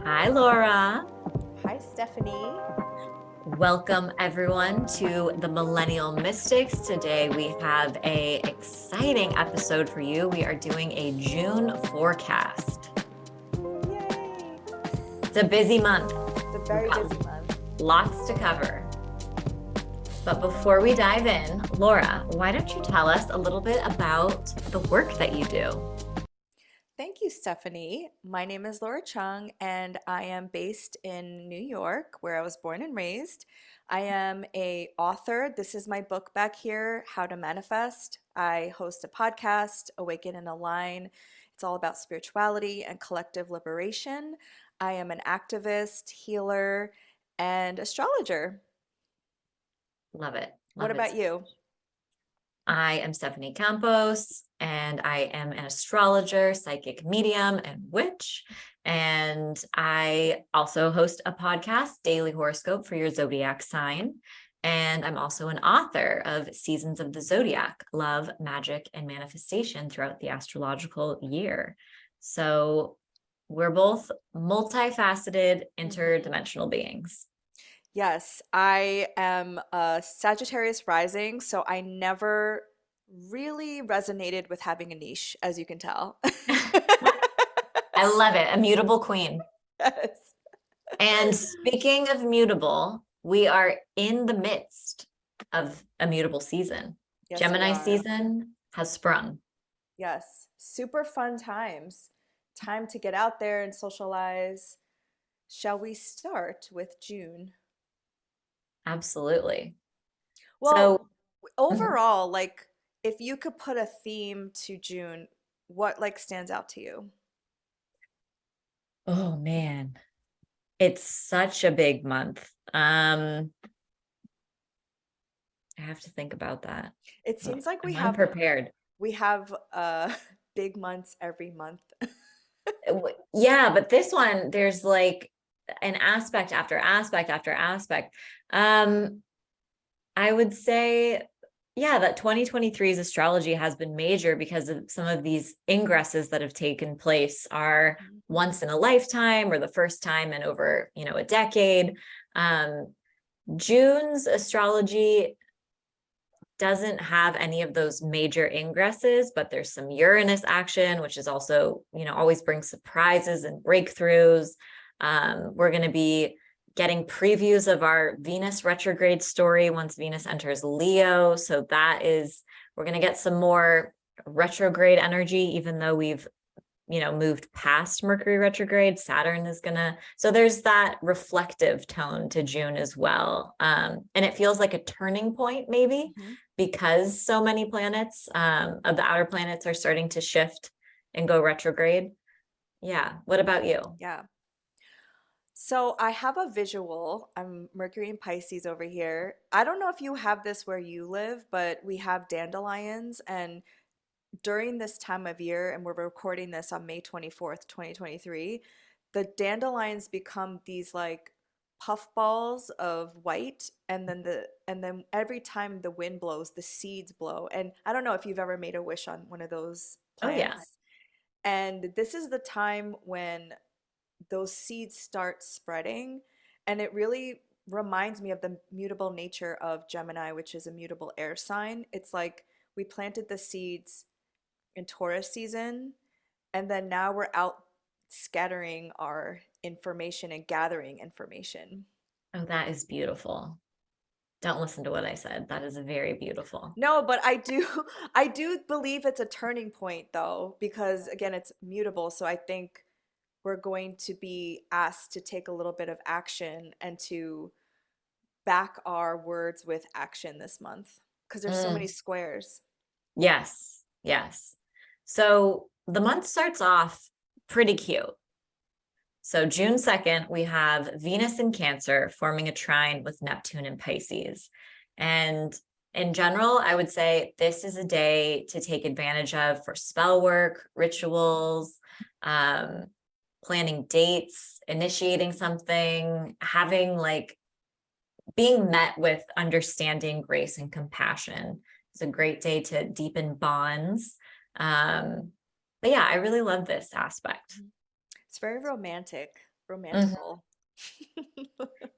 Hi, Laura. Hi, Stephanie. Welcome everyone to the Millennial Mystics. Today we have a exciting episode for you. We are doing a June forecast. Yay! It's a busy month. It's a very busy month. Lots to cover. But before we dive in, Laura, why don't you tell us a little bit about the work that you do? Thank you, Stephanie. My name is Laura Chung, and I am based in New York, where I was born and raised. I am a author. This is my book back here, How to Manifest. I host a podcast, Awaken and Align. It's all about spirituality and collective liberation. I am an activist, healer, and astrologer. Love it. What Love it. about you? I am Stephanie Campos, and I am an astrologer, psychic medium, and witch. And I also host a podcast, Daily Horoscope for your zodiac sign. And I'm also an author of Seasons of the Zodiac, Love, Magic, and Manifestation throughout the astrological year. So we're both multifaceted, interdimensional beings. Yes, I am a Sagittarius rising, so I never really resonated with having a niche, as you can tell. I love it. A mutable queen. Yes. And speaking of mutable, we are in the midst of a mutable season. Yes, we Gemini are. season has sprung. Yes, super fun times. Time to get out there and socialize. Shall we start with June? Absolutely. Well, So, mhm. overall, like if you could put a theme to June, what like stands out to you? Oh man, it's such a big month. I have to think about that. It Oh, seems like I'm unprepared. we have big months every month. Yeah, but this one, there's like an aspect after aspect after aspect. Um, I would say, yeah, that 2023's astrology has been major because of some of these ingresses that have taken place are Mhm. once in a lifetime or the first time in over, a decade. Um, June's astrology doesn't have any of those major ingresses, but there's some Uranus action, which is also, always brings surprises and breakthroughs. We're going to be getting previews of our Venus retrograde story once Venus enters Leo. So we're going to get some more retrograde energy, even though we've moved past Mercury retrograde. Saturn is so there's that reflective tone to June as well. And it feels like a turning point, maybe, Mhm. because so many planets of the outer planets are starting to shift and go retrograde. Yeah. What about you? Yeah. So I have a visual. I'm Mercury and Pisces over here. I don't know if you have this where you live, but we have dandelions. And during this time of year, and we're recording this on May 24th, 2023, the dandelions become these like puff balls of white. And then every time the wind blows, the seeds blow. And I don't know if you've ever made a wish on one of those Oh, yeah. plants. And this is the time when those seeds start spreading. And it really reminds me of the mutable nature of Gemini, which is a mutable air sign. It's like we planted the seeds in Taurus season, and then now we're out scattering our information and gathering information. Oh, that is beautiful. Don't listen to what I said. That is very beautiful. No, but I do I do believe it's a turning point though, because again, it's mutable. So I think we're going to be asked to take a little bit of action and to back our words with action this month because there's so many Mm, squares. yes. Yes. So the month starts off pretty cute. So June 2nd, we have Venus in Cancer forming a trine with Neptune in Pisces. And in general, I would say this is a day to take advantage of for spell work, rituals, um, planning dates, initiating something, having like being met with understanding, grace, and compassion. It's a great day to deepen bonds. But yeah, I really love this aspect. It's very romantic. Mhm. romantical.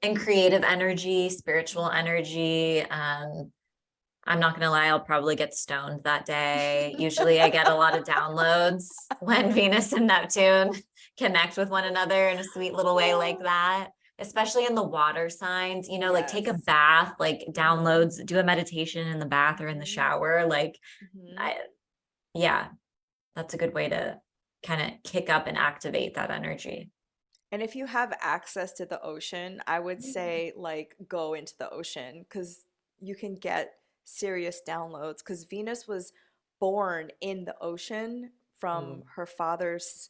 And creative energy, spiritual energy. I'm not gonna lie, I'll probably get stoned that day. Usually I get a lot of downloads when Venus and Neptune connect with one another in a sweet little way like that, especially in the water signs, like take a Yes. bath, like Mhm. downloads, do a meditation in the bath or in the Mhm. shower. Like, Mhm. I, yeah, that's a good way to kind of kick up and activate that energy. And if you have access to the ocean, I would say like go into the ocean because you can get serious downloads because Venus was born in the ocean from Ooh. her father's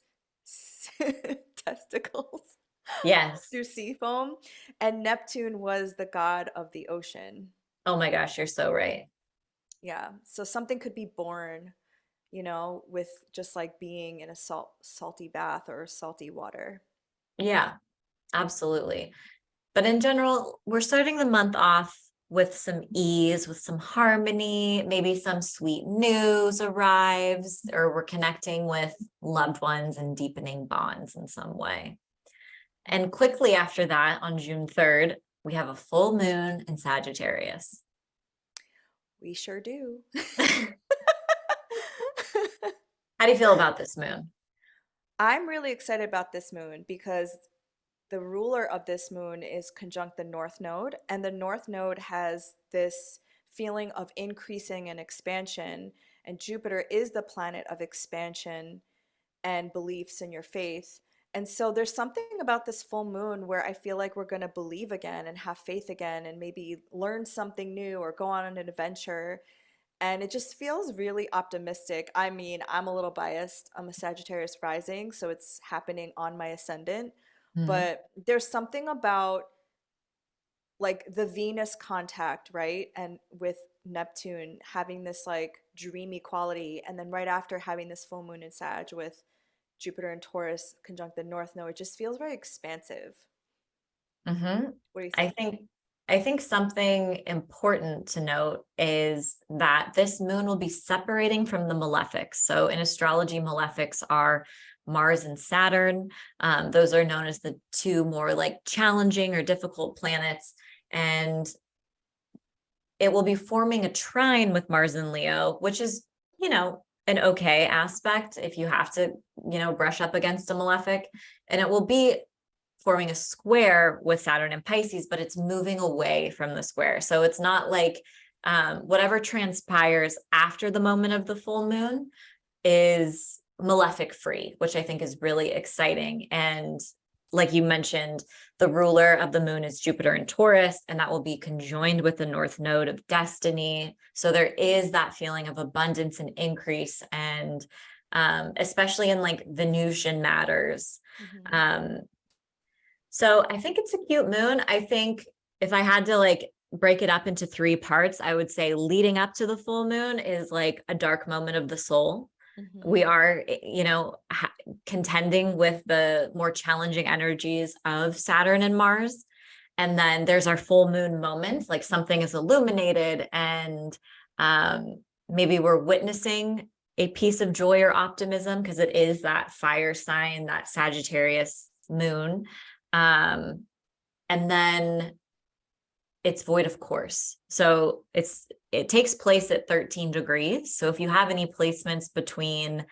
testicles Yes. through sea foam, and Neptune was the god of the ocean. Oh my gosh, you're so right. Yeah, so something could be born, with just like being in a salty bath or salty water. Yeah, absolutely. But in general, we're starting the month off with some ease, with some harmony, maybe some sweet news arrives, or we're connecting with loved ones and deepening bonds in some way. And quickly after that, on June 3rd, we have a full moon in Sagittarius. We sure do. How do you feel about this moon? I'm really excited about this moon because the ruler of this moon is conjunct the North Node, and the North Node has this feeling of increasing and expansion, and Jupiter is the planet of expansion and beliefs in your faith. And so there's something about this full moon where I feel like we're going to believe again and have faith again and maybe learn something new or go on an adventure. And it just feels really optimistic. I mean, I'm a little biased. I'm a Sagittarius rising, so it's happening on my ascendant. Mhm. But there's something about like the Venus contact, right? And with Neptune having this like dreamy quality, and then right after having this full moon in Sag with Jupiter and Taurus conjunct the North Node, it just feels very expansive. Mhm. What do you I think? think I think something important to note is that this moon will be separating from the malefics. So in astrology, malefics are Mars and Saturn. Those are known as the two more like challenging or difficult planets. And it will be forming a trine with Mars and Leo, which is, an okay aspect if you have to, brush up against a malefic. And it will be forming a square with Saturn and Pisces, but it's moving away from the square. So it's not like whatever transpires after the moment of the full moon is malefic free, which I think is really exciting. And like you mentioned, the ruler of the moon is Jupiter in Taurus, and that will be conjoined with the North Node of destiny. So there is that feeling of abundance and increase, and especially in like Venusian matters. Hmm. Um, so I think it's a cute moon. I think if I had to like break it up into three parts, I would say leading up to the full moon is like a dark moment of the soul. We Hmm. are, contending with the more challenging energies of Saturn and Mars. And then there's our full moon moments, like something is illuminated and maybe we're witnessing a piece of joy or optimism because it is that fire sign, that Sagittarius moon. Um, and then it's void of course. So it takes place at 13 degrees. So if you have any placements between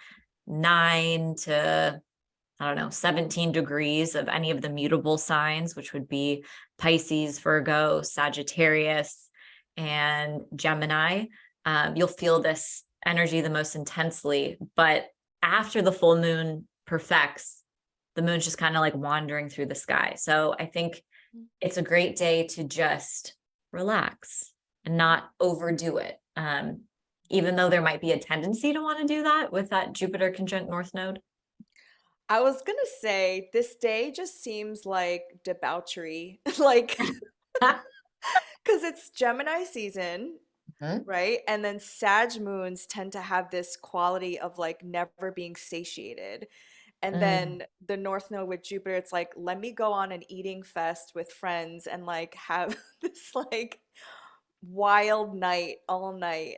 9 to I don't know, 17 degrees of any of the mutable signs, which would be Pisces, Virgo, Sagittarius, and Gemini, you'll feel this energy the most intensely. But after the full moon perfects, the moon's just kind of like wandering through the sky. So I think it's a great day to just relax and not overdo it. Even though there might be a tendency to want to do that with that Jupiter conjunct North Node. I was gonna say this day just seems like debauchery, like because it's Gemini season, Mhm. right? And then Sag moons tend to have this quality of like never being satiated. And Mm. then the North Node with Jupiter, it's like, let me go on an eating fest with friends and like have this like wild night all night.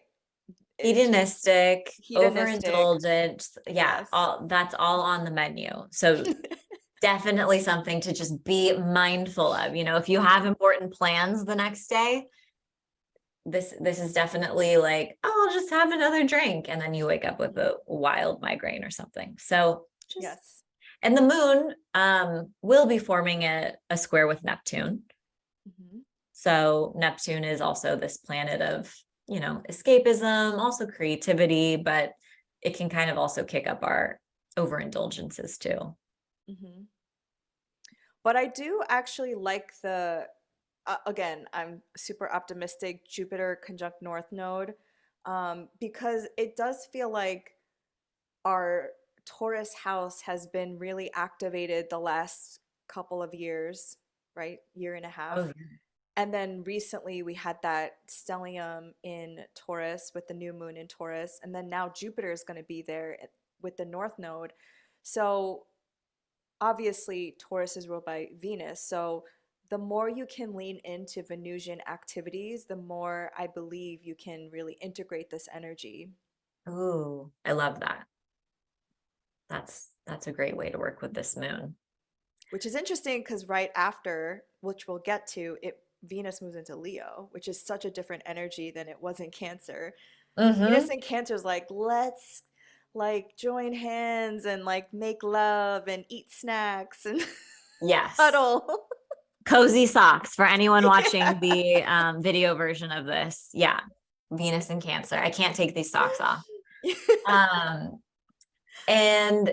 It just Hedonistic, hedonistic. overindulgent. Yeah, Yes. all that's all on the menu. So definitely something to just be mindful of. You know, if you have important plans the next day, this is definitely like, oh, I'll just have another drink. And then you wake up with a wild migraine or something. So just, Yes. and the moon will be forming a square with Neptune. Mhm. So Neptune is also this planet of, you know, escapism, also creativity, but it can kind of also kick up our overindulgences too. Mhm. But I do actually like again, I'm super optimistic, Jupiter conjunct North Node, because it does feel like our Taurus house has been really activated the last couple of years, right? Year and a Oh, half. And then recently we had that stellium in Taurus with the new moon in Taurus. And then now Jupiter is going to be there with the North Node. So obviously Taurus is ruled by Venus. So the more you can lean into Venusian activities, the more I believe you can really integrate this energy. ooh, I love that. That's a great way to work with this moon. Which is interesting because right after, which we'll get to, it Venus moves into Leo, which is such a different energy than it was in Cancer. Venus Mm-hmm. in Cancer is like, let's like join hands and like make love and eat snacks and Yes. cuddle. Cozy socks for anyone Yeah. watching the video version of this. Yeah. Venus and Cancer. I can't take these socks off. Um, and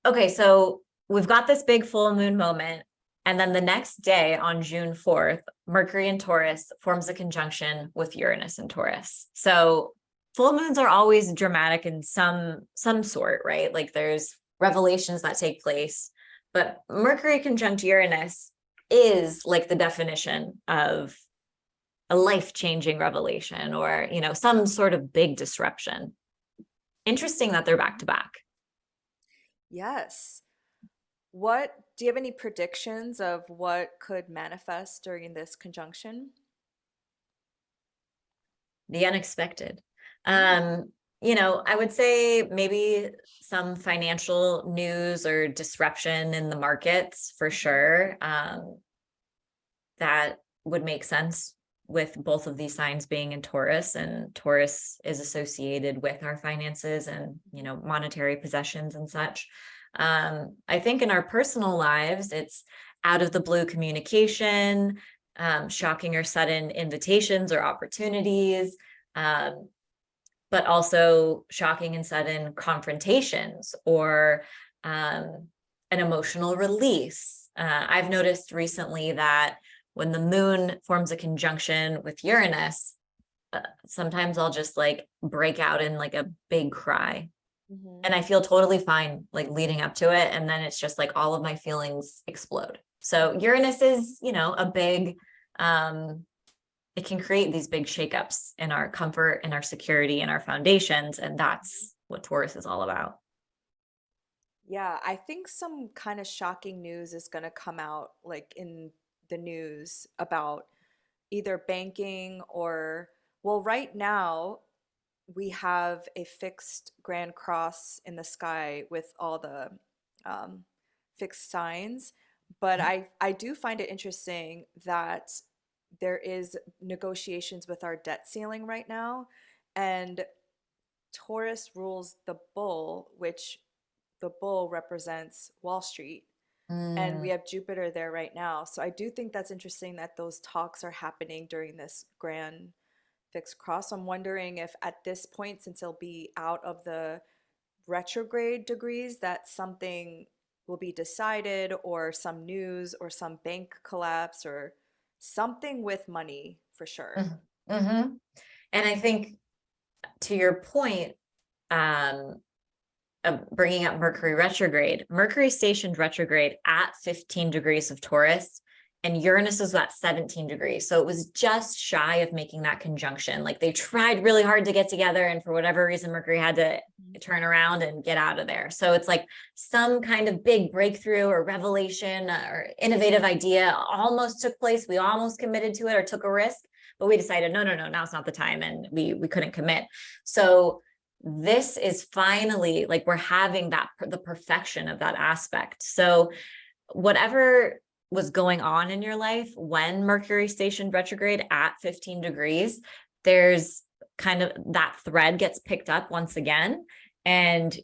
okay, so we've got this big full moon moment. And then the next day on June 4th, Mercury in Taurus forms a conjunction with Uranus in Taurus. So full moons are always dramatic in some sort, right? Like there's revelations that take place, but Mercury conjunct Uranus is like the definition of a life-changing revelation or, you know, some sort of big disruption. Interesting that they're back to back. Yes. What do you have any predictions of what could manifest during this conjunction? The unexpected. Mm. You know, I would say maybe some financial news or disruption in the markets for Mhm. sure. That would make sense with both of these signs being in Taurus, and Taurus is associated with our finances and, you Mhm. know, monetary possessions and such. I think in our personal lives, it's out of the blue communication, shocking or sudden invitations or opportunities, um, but also shocking and sudden confrontations or an emotional release. I've noticed recently that when the moon forms a conjunction with Uranus, sometimes I'll just like break out in like a big cry. Mhm. And I feel totally fine like leading up to it. And then it's just like all of my feelings explode. So Uranus is, you know, a big, it can create these big shakeups in our comfort and our security and our foundations. And that's what Taurus is all about. Yeah, I think some kind of shocking news is going to come out like in the news about either banking or, well, right now we have a fixed grand cross in the sky with all the um, fixed signs. But I do find it interesting that there is negotiations with our debt ceiling right now, and Taurus rules the bull, which the bull represents Wall Street. And we Mm, have Jupiter there right now. So I do think that's interesting that those talks are happening during this grand fixed cross. I'm wondering if at this point, since it'll be out of the retrograde degrees, that something will be decided or some news or some bank collapse or something with money for sure. mhm, mhm. And I think to your point, um, bringing up Mercury retrograde. Mercury stationed retrograde at 15 degrees of Taurus, and Uranus is at 17 degrees. So it was just shy of making that conjunction. Like they tried really hard to get together, and for whatever reason, Mercury had to turn around and get out of there. So it's like some kind of big breakthrough or revelation or innovative idea almost took place. We almost committed to it or took a risk, but we decided, no, no, no, now's not the time. And we couldn't commit. So this is finally like we're having that the perfection of that aspect. So whatever was going on in your life when Mercury stationed retrograde at 15 degrees, there's kind of that thread gets picked up once again, and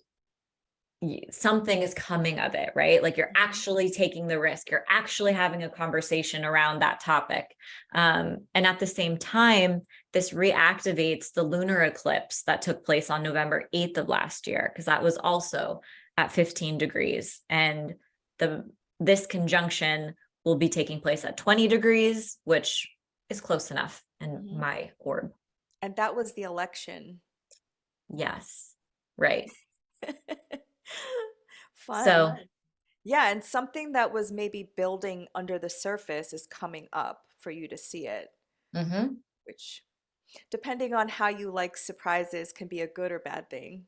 something is coming of it, right? Like you're actually taking the risk, you're actually having a conversation around that topic. And at the same time, this reactivates the lunar eclipse that took place on November 8th of last year, because that was also at 15 degrees. And this conjunction will be taking place at 20 degrees, which is close enough in my orb. And that was the election. Yes, right. Fun. So Yeah, and something that was maybe building under the surface is coming up for you to see it, which, depending on how you like surprises, can be a good or bad thing.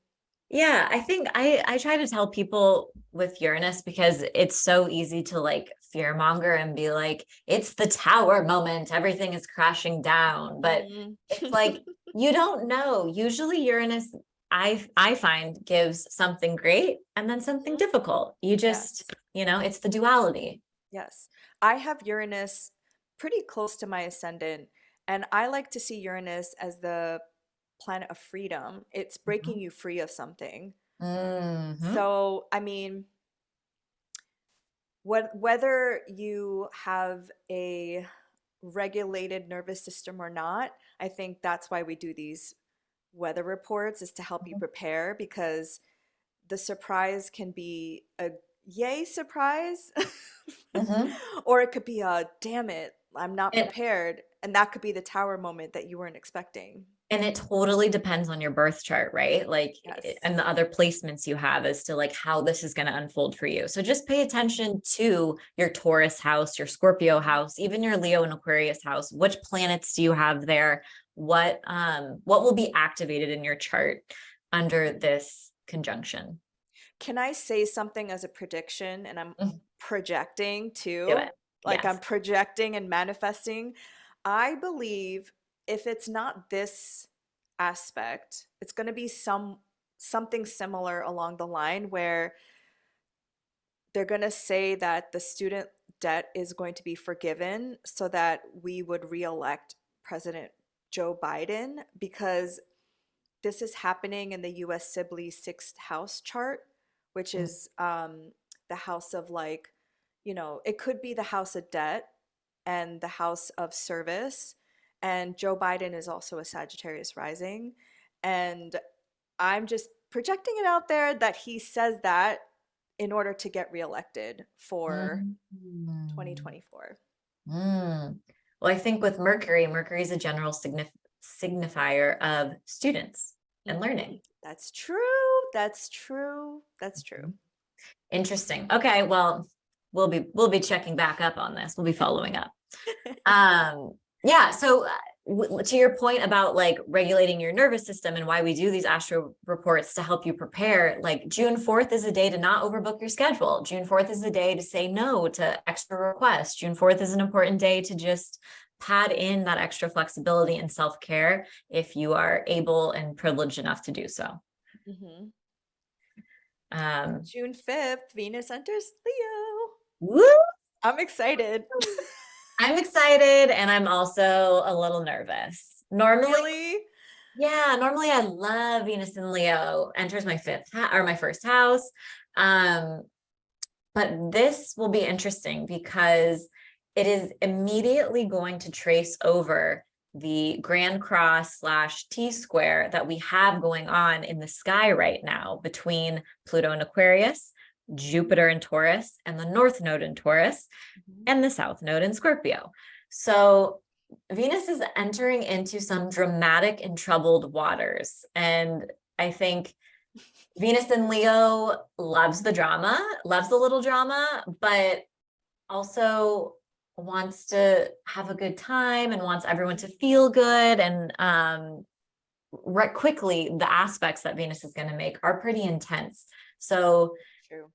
yeah, I think I try to tell people with Uranus, because it's so easy to like fear monger and be like, it's the tower moment, everything is crashing down. But Mm. it's like, you don't know. Usually Uranus, I find, gives something great and then something difficult. You just, Yes, it's the duality. yes. I have Uranus pretty close to my ascendant, and I like to see Uranus as the planet of freedom. It's breaking you free of something. Mm-hmm. So, I mean, whether you have a regulated nervous system or not, I think that's why we do these weather reports, is to help you prepare, because the surprise can be a yay surprise Mm-hmm. or it could be a damn it, I'm not And prepared, and that could be the tower moment that you weren't expecting. And it totally depends on your birth chart, right? Like, Yes. and the other placements you have as to like how this is going to unfold for you. So just pay attention to your Taurus house, your Scorpio house, even your Leo and Aquarius house. Which planets do you have there? What will be activated in your chart under this conjunction? Can I say something as a prediction? And I'm Mhm. projecting Do too. it. Like I'm Yes. projecting and manifesting. I believe if it's not this aspect, it's going to be something similar along the line where they're going to say that the student debt is going to be forgiven so that we would reelect President Joe Biden, because this is happening in the US Sibley sixth house chart, which is the house of, like, it could be the house of debt and the house of service. And Joe Biden is also a Sagittarius rising. And I'm just projecting it out there that he says that in order to get reelected for Mm. 2024. Mm. Well, I think with Mercury is a general signifier of students and learning. That's true. That's true. That's true. Interesting. Okay, well, we'll be checking back up on this. We'll be following up. Um, yeah, so to your point about like regulating your nervous system and why we do these astro reports to help you prepare, like June 4th is a day to not overbook your schedule. June 4th is a day to say no to extra requests. June 4th is an important day to just pad in that extra flexibility and self-care if you are able and privileged enough to do so. Hmm. Um, June 5th, Venus enters Leo. woo! I'm excited. I'm excited, and I'm also a little nervous. Normally, Really? yeah, normally I love Venus in Leo enters my or my first house. Um, but this will be interesting because it is immediately going to trace over the Grand Cross / T square that we have going on in the sky right now between Pluto and Aquarius, Jupiter in Taurus, and the North Node in Taurus, Mhm. and the South Node in Scorpio. So Venus is entering into some dramatic and troubled waters. And I think Venus in Leo loves the drama, loves a little drama, but also wants to have a good time and wants everyone to feel good. And right quickly, the aspects that Venus is going to make are pretty intense. So True.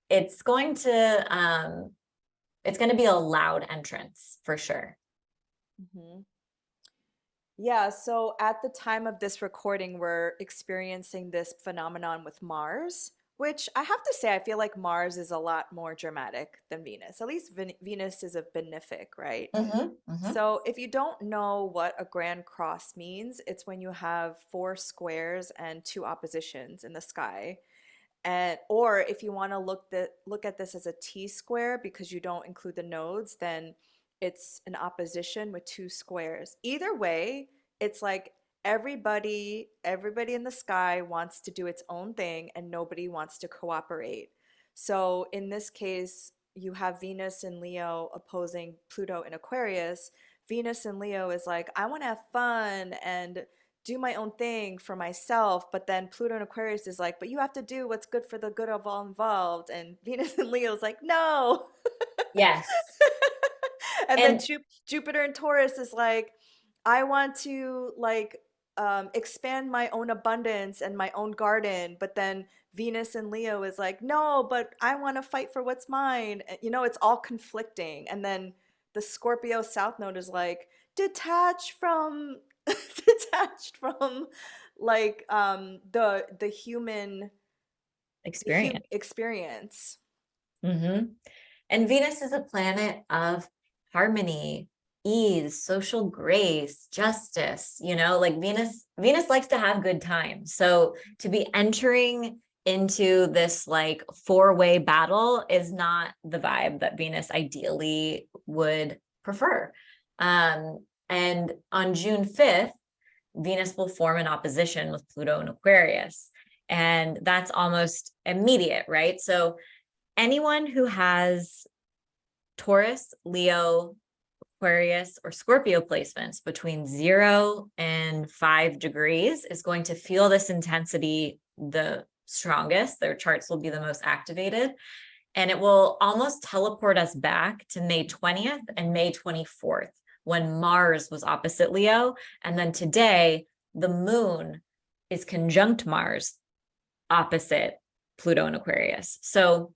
it's going to be a loud entrance for sure. Hmm. Yeah, so at the time of this recording, we're experiencing this phenomenon with Mars, Which I have to say, I feel like Mars is a lot more dramatic than Venus. At least Venus is a benefic, right? Hmm. Hmm. So if you don't know what a grand cross means, it's when you have four squares and two oppositions in the sky. And or if you want to look at this as a T square because you don't include the nodes, then it's an opposition with two squares. Either way, it's like everybody in the sky wants to do its own thing and nobody wants to cooperate. So in this case, you have Venus and Leo opposing Pluto in Aquarius. Venus and Leo is like, I want to have fun and do my own thing for myself, but then Pluto and Aquarius is like, but you have to do what's good for the good of all involved. And Venus and Leo is like, no. Yes. And then And Jupiter and Taurus is like, I want to like expand my own abundance and my own garden, but then Venus and Leo is like, no, but I want to fight for what's mine. You know, it's all conflicting. And then the Scorpio South Node is like, detach from detached from like the human experience. experience. Hmm. And Venus is a planet of harmony, ease, social grace, justice, like Venus likes to have good times. So to be entering into this like four-way battle is not the vibe that Venus ideally would prefer. And on June 5th, Venus will form an opposition with Pluto and Aquarius. And that's almost immediate, right? So anyone who has Taurus, Leo, Aquarius, or Scorpio placements between 0 and 5 degrees is going to feel this intensity the strongest. Their charts will be the most activated. And it will almost teleport us back to May 20th and May 24th when Mars was opposite Leo. And then today, the moon is conjunct Mars opposite Pluto and Aquarius. So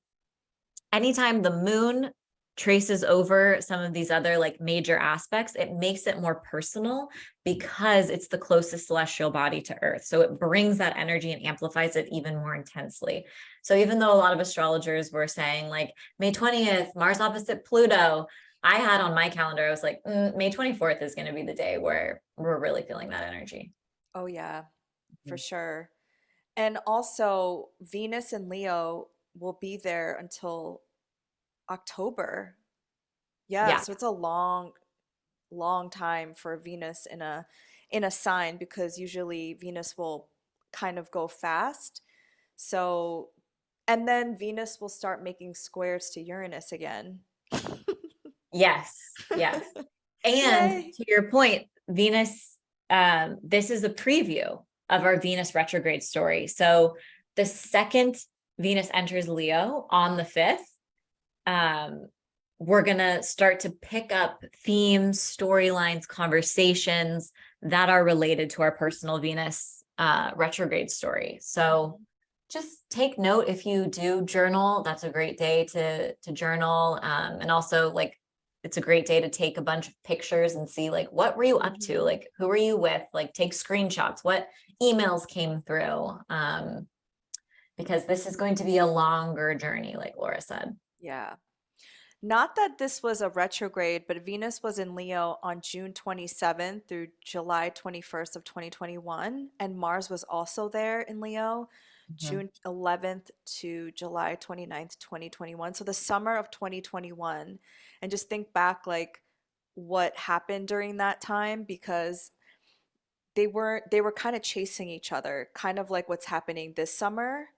anytime the moon traces over some of these other like major aspects, it makes it more personal because it's the closest celestial body to Earth. So it brings that energy and amplifies it even more intensely. So even though a lot of astrologers were saying like May 20th, Mars opposite Pluto, I had on my calendar, I was like, May 24th is going to be the day where we're really feeling that energy. Oh yeah, for Mhm. sure. And also Venus and Leo will be there until October. Yeah, Yeah. so it's a long time for Venus in a sign because usually Venus will kind of go fast. So and then Venus will start making squares to Uranus again. Yes. Yes. And Yay. to your point, Venus, this is a preview of our Venus retrograde story. So the second Venus enters Leo on the 5th, um, we're going to start to pick up themes, storylines, conversations that are related to our personal Venus retrograde story. So just take note if you do journal. That's a great day to journal. And also like it's a great day to take a bunch of pictures and see like what were you up to? Mhm. Like who were you with? Like take screenshots. What emails came through? Because this is going to be a longer journey, like Laura said. Yeah. Not that this was a retrograde, but Venus was in Leo on June 27th through July 21st of 2021, and Mars was also there in Leo, Mhm. June 11th to July 29th, 2021. So the summer of 2021. And just think back like what happened during that time because they were kind of chasing each other, kind of like what's happening this summer,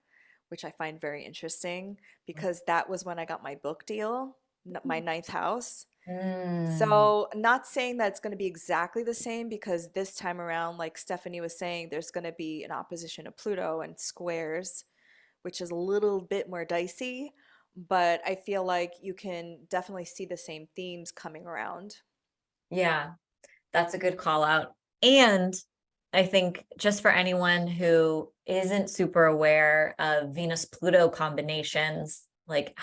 which I find very interesting because that was when I got my book deal, my ninth house. Mm, So, not saying that it's going to be exactly the same because this time around, like Stephanie was saying, there's going to be an opposition of Pluto and squares, which is a little bit more dicey. But I feel like you can definitely see the same themes coming around. yeah, that's a good call out. And I think just for anyone who isn't super aware of Venus Pluto combinations, like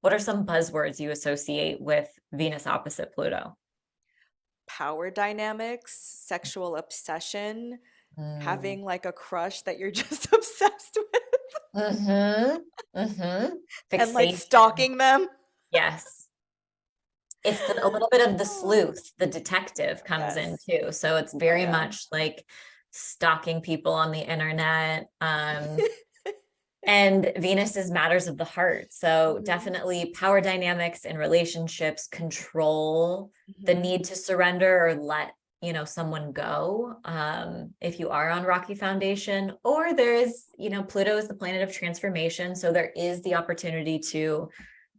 what are some buzzwords you associate with Venus opposite Pluto? Power dynamics, sexual obsession, Mm, having like a crush that you're just obsessed with. Mm-hmm. Mm-hmm. and like Fixation. stalking them. Yes. It's a little bit of the sleuth, the detective comes in Yes. too. So it's Oh very yeah. much like stalking people on the internet. And Venus is matters of the heart. So Mhm. definitely power dynamics in relationships, control, the Mhm. need to surrender or let, someone go, if you are on rocky foundation. Or there is, Pluto is the planet of transformation. So there is the opportunity to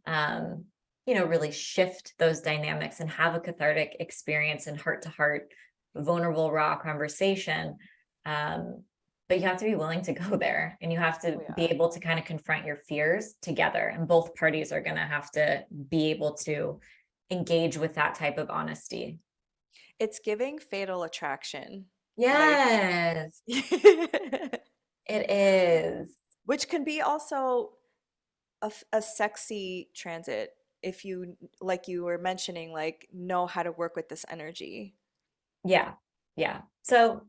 um, really shift those dynamics and have a cathartic experience and heart to heart, vulnerable, raw conversation. Um, but you have to be willing to go there, and you have to Oh be yeah. able to kind of confront your fears together. And both parties are going to have to be able to engage with that type of honesty. It's giving Fatal Attraction. Like Yes, it is. which can be also a sexy transit if you, like you were mentioning, like know how to work with this energy. Yeah. Yeah. So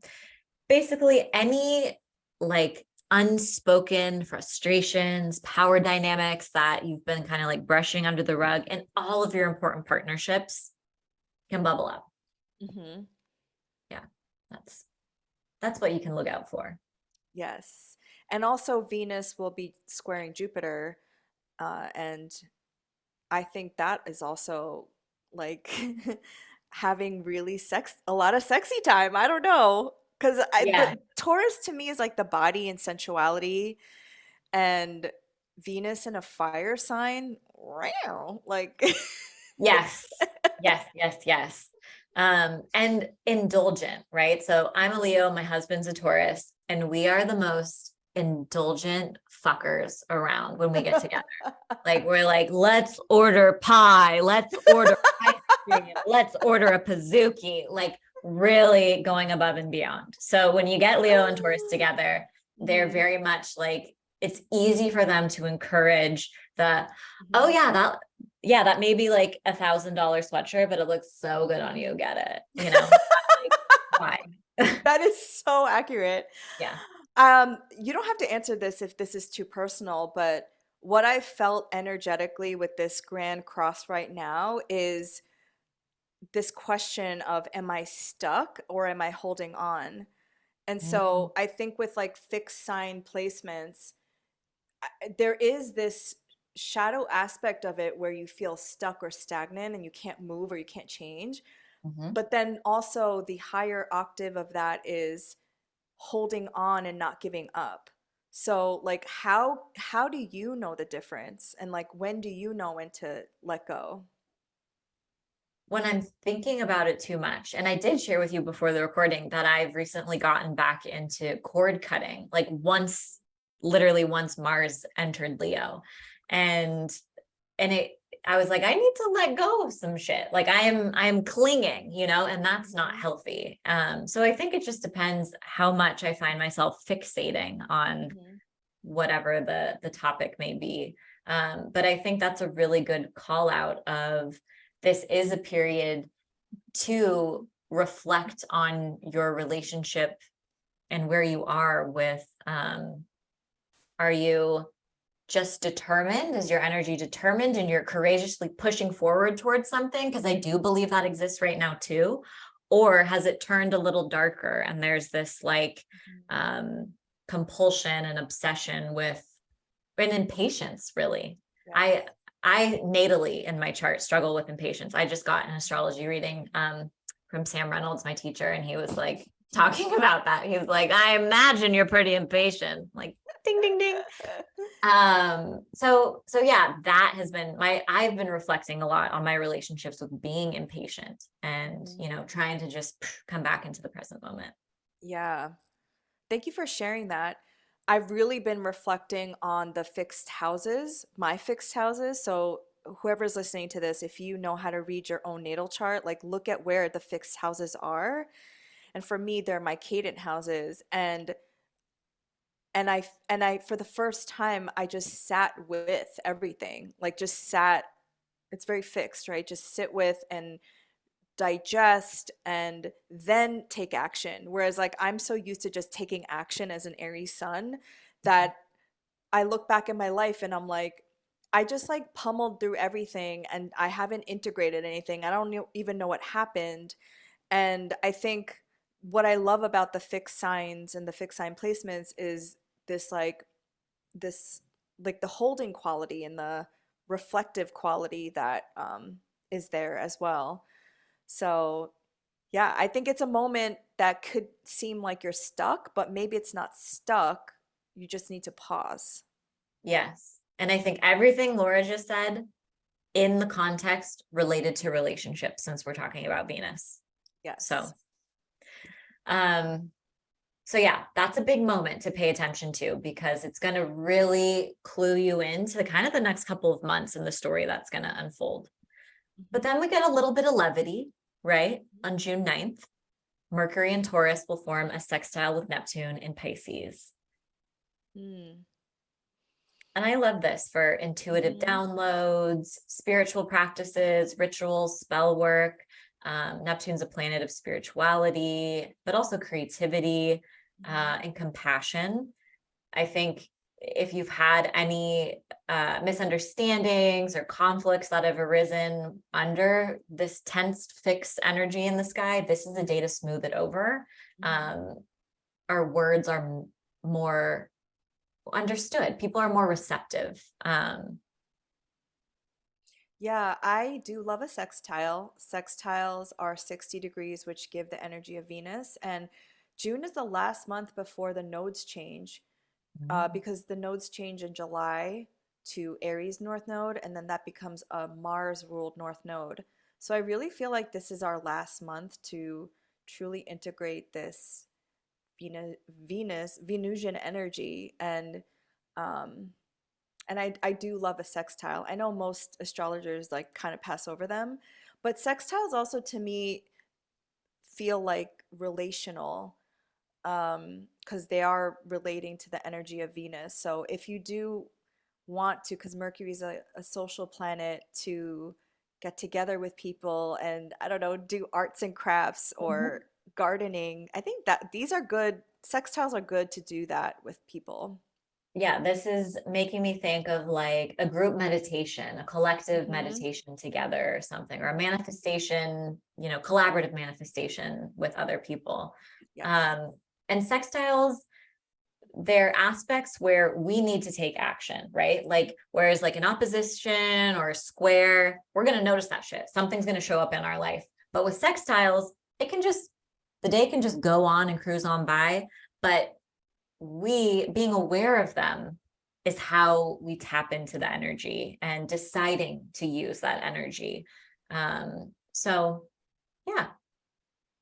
basically any like unspoken frustrations, power dynamics that you've been kind of like brushing under the rug and all of your important partnerships can bubble up. Hmm. Yeah. That's that's what you can look out for. Yes. And also Venus will be squaring Jupiter, and I think that is also like having really a lot of sexy time. I don't know. Because Yeah. the Taurus to me is like the body and sensuality, and Venus in a fire sign, wow, like, Yes. Yes, yes, yes. And indulgent, right? So I'm a Leo, my husband's a Taurus, and we are the most indulgent fuckers around when we get together. Like we're like, let's order pie, let's order ice cream, let's order a pizookie, like really going above and beyond. So when you get Leo and Taurus together, they're Mhm, very much like it's easy for them to encourage the, oh mhm. that may be like $1,000 sweatshirt, but it looks so good on you. Get it, like why? That is so accurate. Yeah. You don't have to answer this if this is too personal, but what I felt energetically with this grand cross right now is this question of, am I stuck or am I holding on? And Mm, so I think with like fixed sign placements, there is this shadow aspect of it where you feel stuck or stagnant and you can't move or you can't change. mhm. But then also the higher octave of that is holding on and not giving up. So like how do you know the difference, and like when do you know when to let go? When I'm thinking about it too much, and I did share with you before the recording that I've recently gotten back into cord cutting, like literally once Mars entered Leo. And it I was like, I need to let go of some shit. Like I am clinging, and that's not Mhm, healthy. So I think it just depends how much I find myself fixating on mhm, whatever the topic may be. But I think that's a really good call out of this is a period to reflect on your relationship and where you are with are you just determined? Is your energy determined and you're courageously pushing forward towards something? Because I do believe that exists right now too. Or has it turned a little darker and there's this like mhm. um, compulsion and obsession with and impatience, really. I Yes. I natally in my chart struggle with impatience. I just got an astrology reading from Sam Reynolds, my teacher, and he was like talking about that. He was like, I imagine you're pretty impatient. Like ding ding ding. So yeah, that has been I've been reflecting a lot on my relationships with being impatient and Mhm. trying to just come back into the present moment. Yeah. Thank you for sharing that. I've really been reflecting on the fixed houses, my fixed houses. So, whoever's listening to this, if you know how to read your own natal chart, like look at where the fixed houses are. And for me, they're my cadent houses. And I for the first time, I just sat with everything. Like just sat, it's very fixed, right? Just sit with and digest and then take action. Whereas like I'm so used to just taking action as an Aries sun that I look back in my life and I'm like, I just like pummeled through everything and I haven't integrated anything. I don't even know what happened. And I think what I love about the fixed signs and the fixed sign placements is this like this like the holding quality and the reflective quality that is there as well. So yeah, I think it's a moment that could seem like you're stuck, but maybe it's not stuck. You just need to pause. Yes. And I think everything Laura just said in the context related to relationships, since we're talking about Venus. So, Yes. um, so yeah, that's a big moment to pay attention to because it's going to really clue you into kind of the next couple of months in the story that's going to unfold. But Mhm. then we get a little bit of levity, right? On June 9th, Mercury and Taurus will form a sextile with Neptune in Pisces. Mm. And I love this for intuitive Mhm. downloads, spiritual practices, rituals, spell work. Neptune's a planet of spirituality, but also creativity Mhm. and compassion. I think if you've had any misunderstandings or conflicts that have arisen under this tense, fixed energy in the sky, this is a day to smooth it over. Mhm. Um, our words are more understood. People are more receptive. Yeah, I do love a sextile. Sextiles are 60 degrees, which give the energy of Venus. And June is the last month before the nodes change, because the nodes change in July to Aries North Node, and then that becomes a Mars ruled North Node. So I really feel like this is our last month to truly integrate this Venusian energy. Um, and I do love a sextile. I know most astrologers like kind of pass over them, but sextiles also to me feel like relational, because they are relating to the energy of Venus. So if you do want to, because Mercury is a social planet, to get together with people and I don't know, do arts and crafts Mhm. or gardening, I think that these are good. Sextiles are good to do that with people. Yeah, this is making me think of like a group meditation, a collective Hmm. meditation together or something, or a manifestation, collaborative manifestation with other people. Yes. Um, and sextiles, they're aspects where we need to take action, right? Like, whereas like an opposition or a square, we're going to notice that shit. Something's going to show up in our life. But with sextiles, the day can just go on and cruise on by. But we being aware of them is how we tap into the energy and deciding to use that energy. So yeah,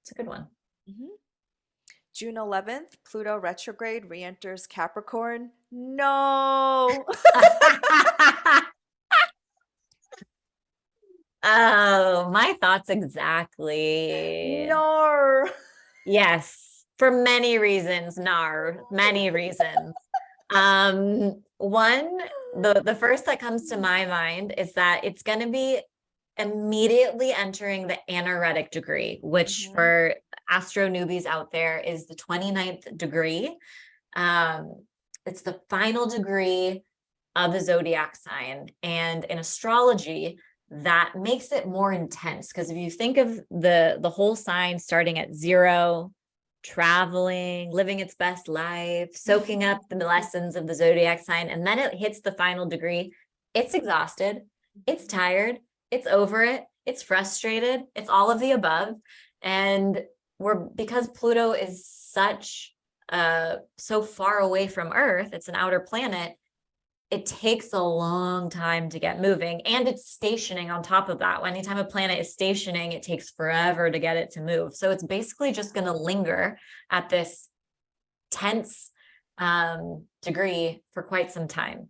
it's a good one. Hmm. June 11th, Pluto retrograde re-enters Capricorn. No. Oh, my thoughts exactly. No. Yes, for many reasons, many reasons. One, the first that comes to my mind is that it's going to be immediately entering the anaretic degree, which Hmm. for astro newbies out there is the 29th degree. Um, it's the final degree of the zodiac sign. And in astrology, that makes it more intense because if you think of the whole sign starting at zero, traveling, living its best life, soaking up the lessons of the zodiac sign, and then it hits the final degree, it's exhausted, it's tired, it's over it, it's frustrated, it's all of the above. And because Pluto is so far away from Earth, it's an outer planet, it takes a long time to get moving, and it's stationing on top of that. Anytime a planet is stationing, it takes forever to get it to move. So it's basically just going to linger at this tense degree for quite some time.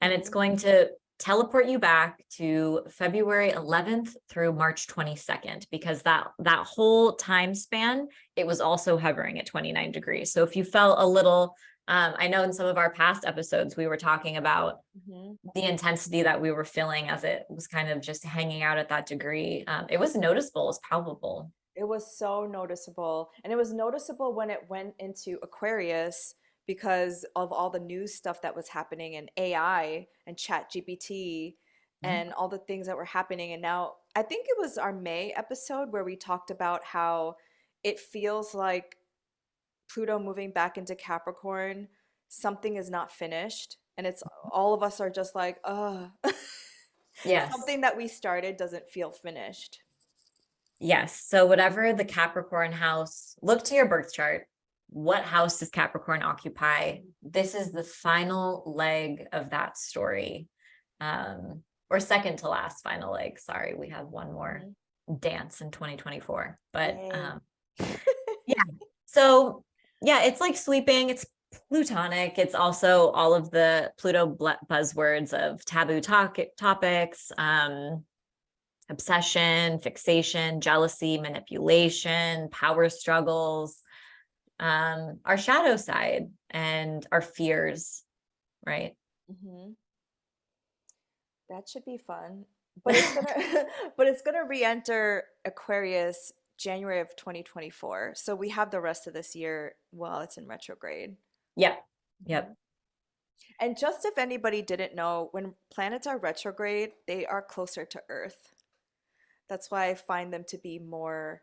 And it's Hmm. going to teleport you back to February 11th through March 22nd, because that whole time span, it was also hovering at 29 degrees. So if you felt a little, I know in some of our past episodes, we were talking about Hmm. the intensity that we were feeling as it was kind of just hanging out at that degree. It was noticeable, it was palpable. It was so noticeable. And it was noticeable when it went into Aquarius because of all the news stuff that was happening and AI and chat GPT Mhm. and all the things that were happening. And now I think it was our May episode where we talked about how it feels like Pluto moving back into Capricorn, something is not finished. And it's all of us are just like, Yes. something that we started doesn't feel finished. Yes. So whatever the Capricorn house, look to your birth chart. What house does Capricorn occupy? This is the final leg of that story. Or second to last final leg. Sorry, we have one more Mhm. dance in 2024. But Yay. yeah. So yeah, it's like sweeping, it's plutonic. It's also all of the Pluto buzzwords of taboo topics, obsession, fixation, jealousy, manipulation, power struggles, our shadow side and our fears, right? Hmm. That should be fun. But it's gonna but it's gonna re-enter Aquarius January of 2024. So we have the rest of this year while it's in retrograde. Yep. Mhm. Yep. And just if anybody didn't know, when planets are retrograde, they are closer to Earth. That's why I find them to be more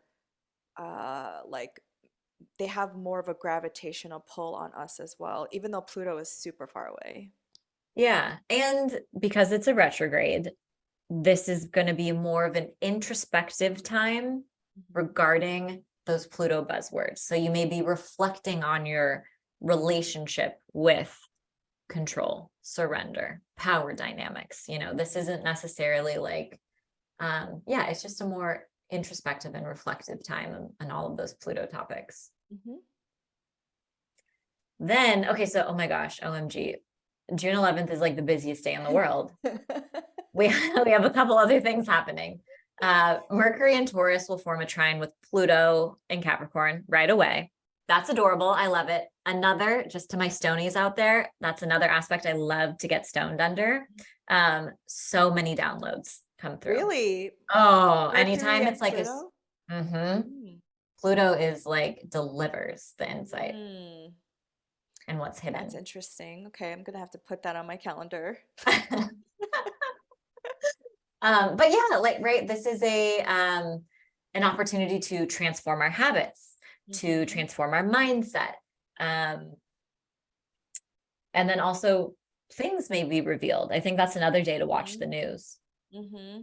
like they have more of a gravitational pull on us as well, even though Pluto is super far away. Yeah. And because it's a retrograde, this is going to be more of an introspective time Mhm. regarding those Pluto buzzwords. So you may be reflecting on your relationship with control, surrender, power dynamics. This isn't necessarily like, yeah, it's just a more introspective and reflective time on all of those Pluto topics. Mhm. Then, okay, so oh my gosh, OMG, June 11th is like the busiest day in the world. We, we have a couple other things happening. Mercury and Taurus will form a trine with Pluto and Capricorn right away. That's adorable. I love it. Another, just to my stonies out there, that's another aspect I love to get stoned under. So many downloads come through. Really? Oh, Mercury anytime and it's like a Pluto? Mm. Pluto is like delivers the insight Mm. and what's That's hidden. interesting. Okay, I'm gonna have to put that on my calendar. But yeah, like right, this is a an opportunity to transform our habits, to Hmm. transform our mindset. Um, and then also things may be revealed. I think that's another day to watch Hmm. the news. Hmm.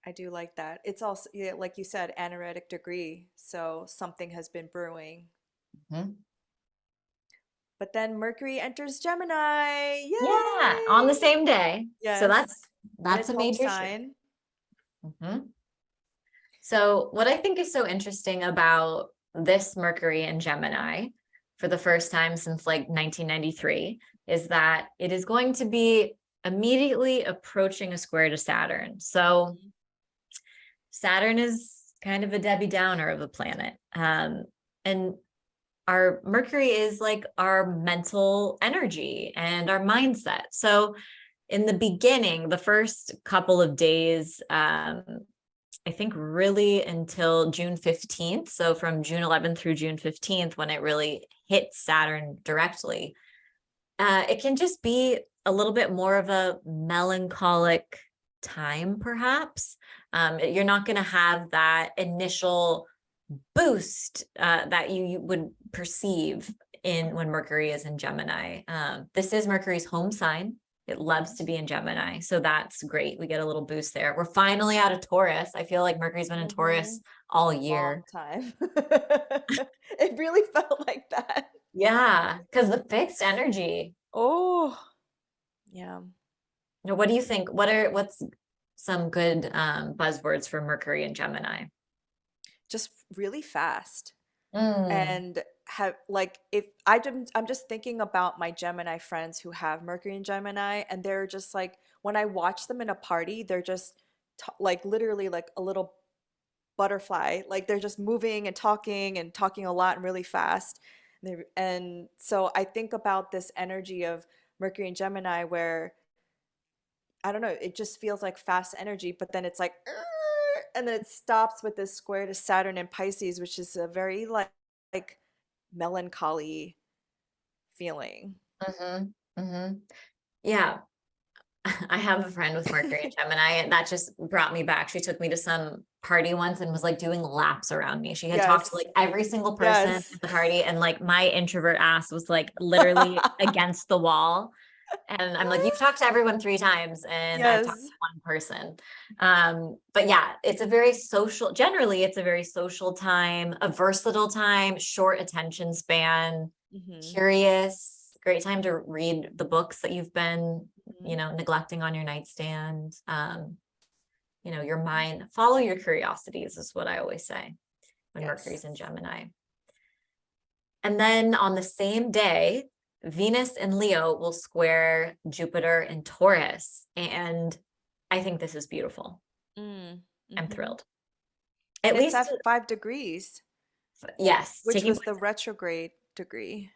I do like that. It's also, yeah, like you said, anaretic degree, so something has been brewing. Mhm. But then Mercury enters Gemini. Yeah, on the Yay! same day. So Yes, in that's its a home major shift. sign. Mhm. So, what I think is so interesting about this Mercury in Gemini for the first time since like 1993 is that it is going to be immediately approaching a square to Saturn. So, Mhm. Saturn is kind of a Debbie Downer of a planet. And our Mercury is like our mental energy and our mindset. So, in the beginning, the first couple of days, I think really until June 15th. So from June 11th through June 15th, when it really hits Saturn directly, it can just be a little bit more of a melancholic time, perhaps. You're not going to have that initial boost that you would perceive in when Mercury is in Gemini. This is Mercury's home sign. It loves to be in Gemini. So that's great. We get a little boost there. We're finally out of Taurus. I feel like Mercury's been in Mhm. Taurus all Long year. time. It really felt like that. Yeah, because the fixed energy. Oh, yeah. What do you think? What's some good buzzwords for Mercury and Gemini? Just really fast. Mm, And have like if I'm just thinking about my Gemini friends who have Mercury and Gemini, and they're just like when I watch them in a party, they're just like literally like a little butterfly. Like they're just moving and talking a lot and really fast. And so I think about this energy of Mercury and Gemini where I don't know, it just feels like fast energy, but then it's like, "Arr!" And then it stops with this square to Saturn and Pisces, which is a very like melancholy feeling. Yeah. I have a friend with Mercury and Gemini, and that just brought me back. She took me to some party once and was like doing laps around me. She had talked to Yes. like every single person at Yes. the party, and like my introvert ass was like literally against the wall. And I'm like, you've talked to everyone 3 times, and I've talked Yes. to one person. But yeah, it's a very social, generally, it's a very social time, a versatile time, short attention span, Hmm. curious, great time to read the books that you've been, Hmm. neglecting on your nightstand. Your mind, follow your curiosities is what I always say when Yes. Mercury's in Gemini. And then on the same day, Venus in Leo will square Jupiter in Taurus. And I think this is beautiful. Mm. I'm Hmm. thrilled. And At it's least, at 5 degrees, yes, which taking was place. the retrograde degree.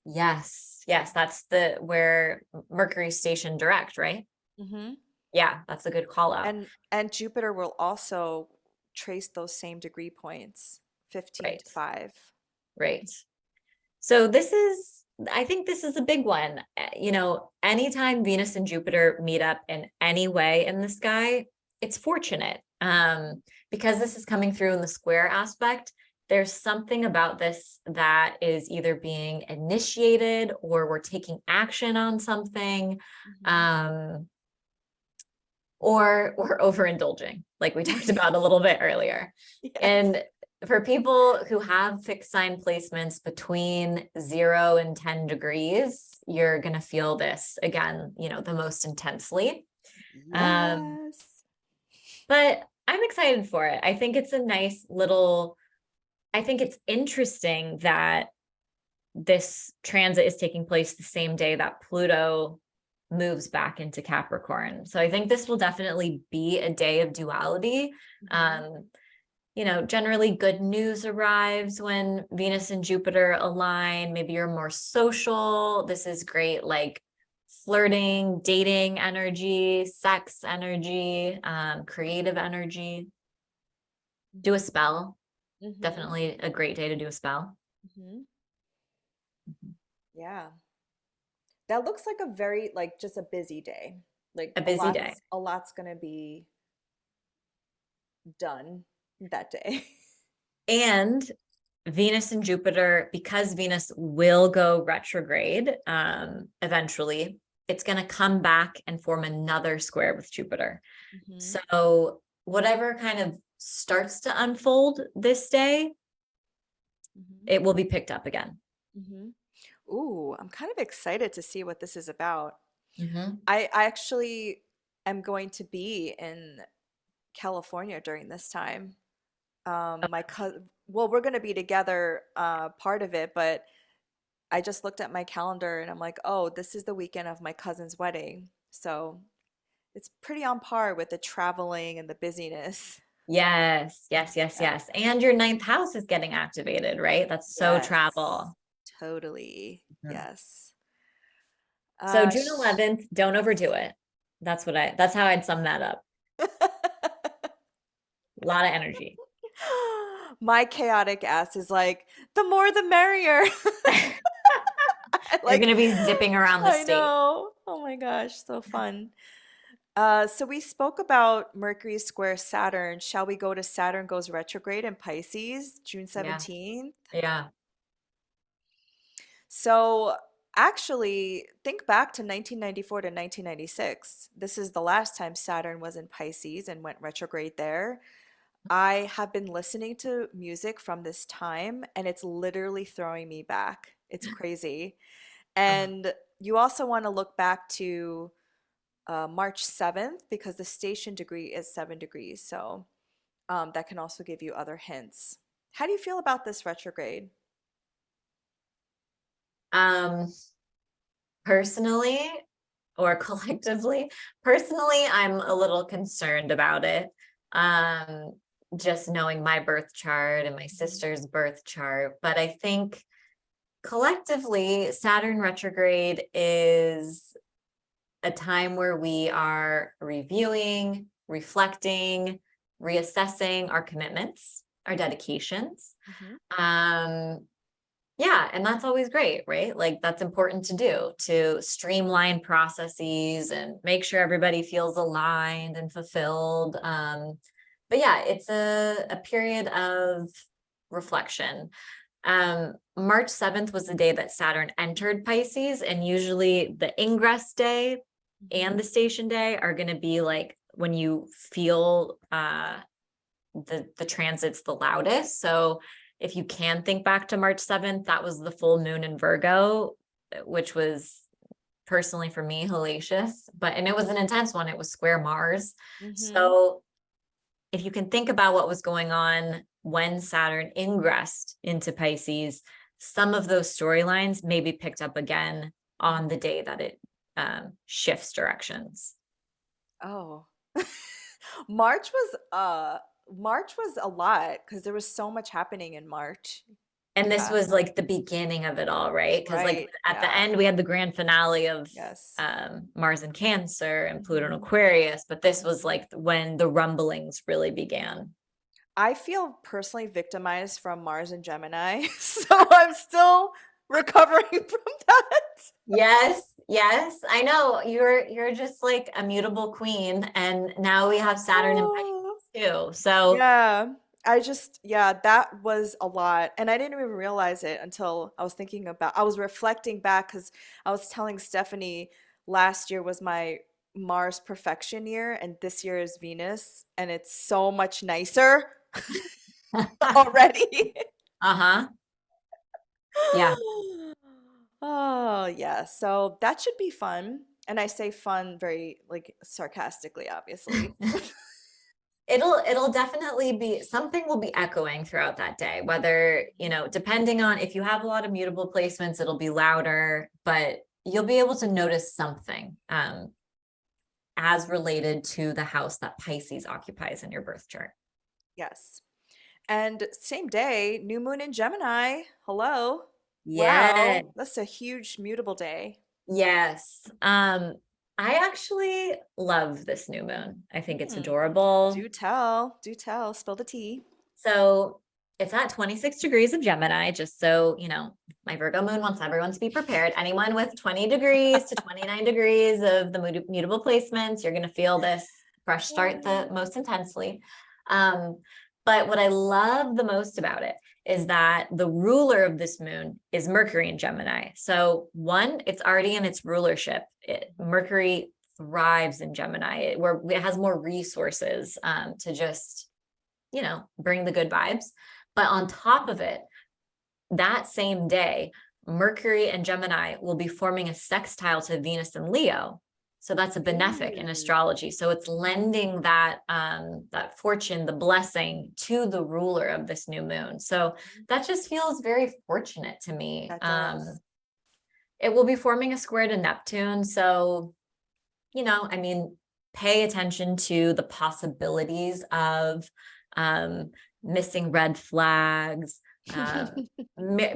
Yes, yes, that's the where Mercury's stationed direct, right? Hmm. Yeah, that's a good call out. And Jupiter will also trace those same degree points, 15 Right, to 5. right. So I think this is a big one. Anytime Venus and Jupiter meet up in any way in the sky, it's fortunate. Because this is coming through in the square aspect, there's something about this that is either being initiated or we're taking action on something, Hmm. um, or we're overindulging, like we talked about a little bit earlier. Yes. And for people who have fixed sign placements between 0 and 10 degrees, you're going to feel this again, the most intensely. Um, Yes. but I'm excited for it. I think it's a nice little, I think it's interesting that this transit is taking place the same day that Pluto moves back into Capricorn. So I think this will definitely be a day of duality. Hmm. Um, generally good news arrives when Venus and Jupiter align. Maybe you're more social. This is great, like flirting, dating energy, sex energy, creative energy. Do a Hmm. spell. Hmm. Definitely a great day to do a spell. Hmm. Yeah. That looks like a very like just a busy day. Like A busy day. a lot's gonna be done that day. And Venus and Jupiter, because Venus will go retrograde eventually, it's going to come back and form another square with Jupiter. Hmm. So, whatever kind of starts to unfold this day, Hmm. it will be picked up again. Hmm. Ooh, I'm kind of excited to see what this is about. Mm-hmm. I actually am going to be in California during this time. My cousin, well, we're going to be together, part of it, but I just looked at my calendar and I'm like, oh, this is the weekend of my cousin's wedding. So it's pretty on par with the traveling and the busyness. Yes, yes, yes, Yeah. yes. And your ninth house is getting activated, right? That's so Yes, travel. totally. Mhm. Yes. So Uh, June sh- 11th, don't overdo it. That's how I'd sum that up. A lot of energy. my chaotic ass is like, the more the merrier. You're going Like, to be zipping around the I state. know. Oh my gosh, so fun. So we spoke about Mercury square Saturn. Shall we go to Saturn goes retrograde in Pisces, June Yeah. 17th? Yeah. So actually, think back to 1994 to 1996. This is the last time Saturn was in Pisces and went retrograde there. I have been listening to music from this time and it's literally throwing me back. It's crazy. Uh, And you also want to look back to March 7th because the station degree is 7 degrees. So that can also give you other hints. How do you feel about this retrograde? um, personally or collectively, personally, I'm a little concerned about it. Um, just knowing my birth chart and my Mhm. sister's birth chart. But I think collectively, Saturn retrograde is a time where we are reviewing, reflecting, reassessing our commitments, our dedications. Mhm. Um, Yeah, and that's always great, right? Like that's important to do to streamline processes and make sure everybody feels aligned and fulfilled. But yeah, it's a period of reflection. March 7th was the day that Saturn entered Pisces, and usually the ingress day Mhm. and the station day are going to be like when you feel the transits the loudest. So if you can think back to March 7th, that was the full moon in Virgo, which was personally for me hellacious, but and it was an intense one. It was square Mars. Mhm. So if you can think about what was going on when Saturn ingressed into Pisces, some of those storylines may be picked up again on the day that it shifts directions. Oh. March was March was a lot because there was so much happening in March. And this Yeah. was like the beginning of it all, right? Because like Right. at the Yeah. end we had the grand finale of Yes. Mars in Cancer and Pluto in Mhm. Aquarius, but this was Mhm. like when the rumblings really began. I feel personally victimized from Mars and Gemini, so I'm still recovering from that. Yes, yes, I know you're just like a mutable queen, and now we have Saturn in Oh. Pisces too. So Yeah. Yeah, that was a lot. And I didn't even realize it until I was reflecting back because I was telling Stephanie last year was my Mars perfection year, and this year is Venus, and it's so much nicer already. uh-huh. Yeah. Oh, yeah. So that should be fun. And I say fun very like sarcastically, obviously. It'll definitely be something will be echoing throughout that day, whether, depending on if you have a lot of mutable placements, it'll be louder, but you'll be able to notice something as related to the house that Pisces occupies in your birth chart. Yes. And same day, new moon in Gemini. Hello. Yeah. Wow, that's a huge mutable day. Yes. I actually love this new moon. I think it's Hmm. adorable. Do tell, spill the tea. So it's at 26 degrees of Gemini, just so my Virgo moon wants everyone to be prepared. Anyone with 20 degrees to 29 degrees of the mutable placements, you're going to feel this fresh start the most intensely. Um, but what I love the most about it is that the ruler of this moon is Mercury in Gemini. So, one, it's already in its rulership. Mercury thrives in Gemini, where it has more resources to just bring the good vibes. But on top of it, that same day, Mercury and Gemini will be forming a sextile to Venus and Leo. So that's a benefic in Ooh. astrology. So it's lending that fortune, the blessing to the ruler of this new moon. So that just feels very fortunate to me. That does. It will be forming a square to Neptune. So, I mean, pay attention to the possibilities of um, missing red flags,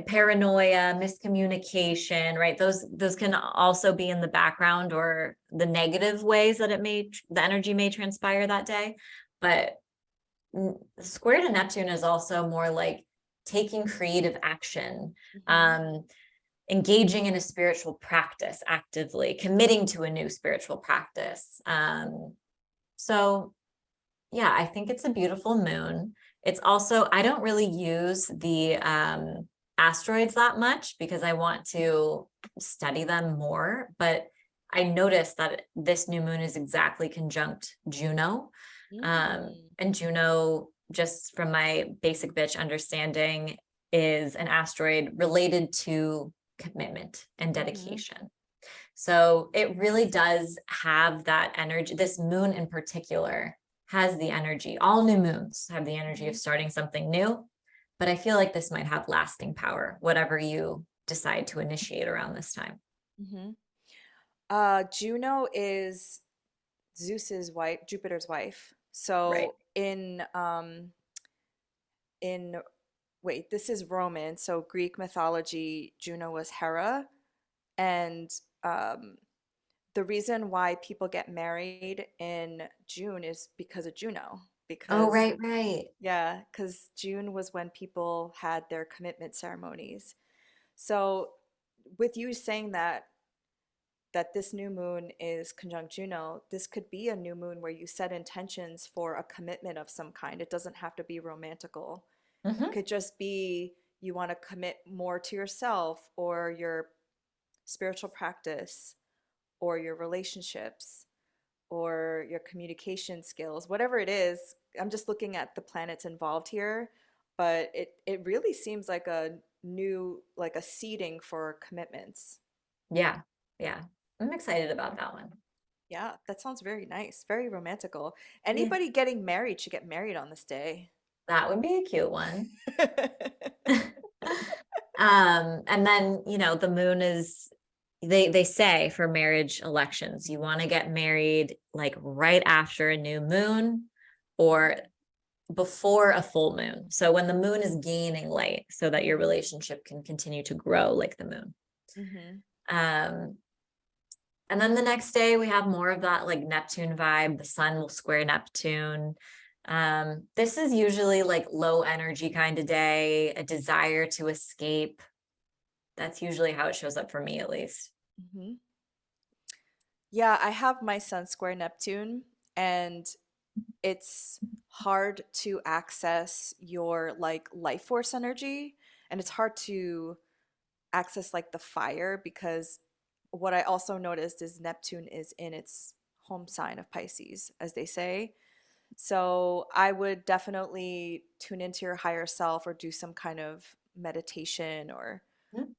paranoia, miscommunication, right? Those can also be in the background or the negative ways that the energy may transpire that day. But square to Neptune is also more like taking creative action. Mhm. Um, Engaging in a spiritual practice actively, committing to a new spiritual practice. So yeah, I think it's a beautiful moon. It's also, I don't really use the asteroids that much because I want to study them more, but I noticed that this new moon is exactly conjunct Juno. Mm. And Juno, just from my basic bitch understanding, is an asteroid related to commitment and Mhm. dedication. So it really Yes. does have that energy. This moon in particular has the energy. All new moons have the energy of Mhm. starting something new, but I feel like this might have lasting power, whatever you decide to initiate around this time. Mhm. Juno is Zeus's wife, Jupiter's wife. Right. So in wait, this is Roman, so Greek mythology, Juno was Hera, and um, the reason why people get married in June is because of Juno. Oh, Because right, right. yeah, because June was when people had their commitment ceremonies. So, with you saying that this new moon is conjunct Juno, this could be a new moon where you set intentions for a commitment of some kind. It doesn't have to be romantical. It Hmm. could just be you want to commit more to yourself or your spiritual practice or your relationships or your communication skills, whatever it is. I'm just looking at the planets involved here, but it really seems like a new, like a seeding for commitments. Yeah. Yeah. I'm excited about that one. Yeah, that sounds very nice, very romantical. Yeah. Anybody getting married should get married on this day. That would be a cute one. And then, the moon is they say for marriage elections, you want to get married like right after a new moon or before a full moon. So when the moon is gaining light so that your relationship can continue to grow like the moon. Hmm. Um, and then the next day we have more of that like Neptune vibe. The sun will square Neptune. This is usually like low energy kind of day, a desire to escape. That's usually how it shows up for me, at least. Hmm. Yeah, I have my sun square Neptune, and it's hard to access your like life force energy, and it's hard to access like the fire because what I also noticed is Neptune is in its home sign of Pisces, as they say. So I would definitely tune into your higher self or do some kind of meditation or Mhm.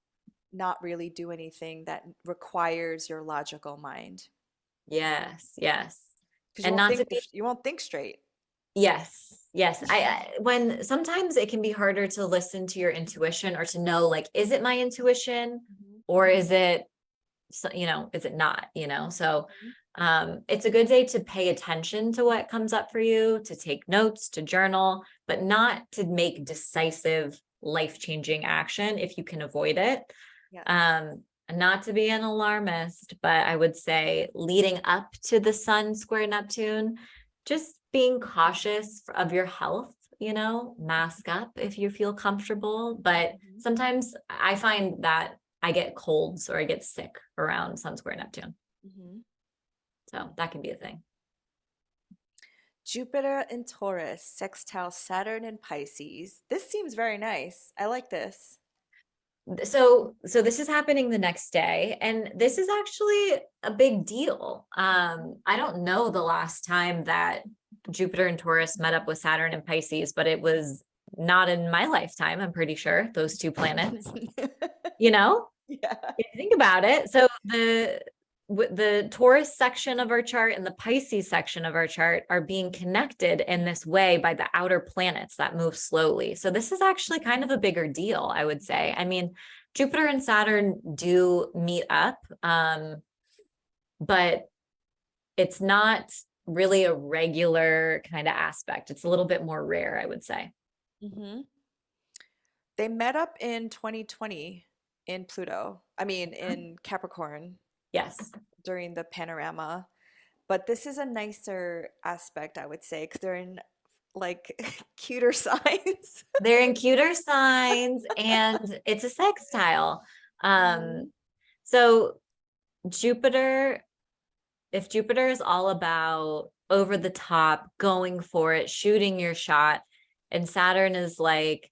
not really do anything that requires your logical mind Yes, yes. because And not to be, you won't think straight. yes, yes. When sometimes it can be harder to listen to your intuition or to know, like, is it my intuition Mhm. or is it, is it not, So it's a good day to pay attention to what comes up for you, to take notes, to journal, but not to make decisive, life-changing action if you can avoid it. Yes. Um, Not to be an alarmist, but I would say leading up to the sun square Neptune, just being cautious of your health, mask up if you feel comfortable. But Mhm. sometimes I find that I get colds or I get sick around sun square Neptune. Mhm. So that can be a thing. Jupiter in Taurus, sextile Saturn in Pisces. This seems very nice. I like this. So this is happening the next day, and this is actually a big deal. I don't know the last time that Jupiter and Taurus met up with Saturn and Pisces, but it was not in my lifetime, I'm pretty sure, those two planets, you know? Yeah. If you think about it. So the Taurus section of our chart and the Pisces section of our chart are being connected in this way by the outer planets that move slowly. So this is actually kind of a bigger deal, I would say. I mean, Jupiter and Saturn do meet up, but it's not really a regular kind of aspect. It's a little bit more rare, I would say. Hmm. They met up in 2020 in Pluto. I mean, in Capricorn Yes. during the panorama. But this is a nicer aspect, I would say, because they're in like cuter signs. They're in cuter signs and it's a sextile. Mhm. So Jupiter, if Jupiter is all about over the top, going for it, shooting your shot, and Saturn is like,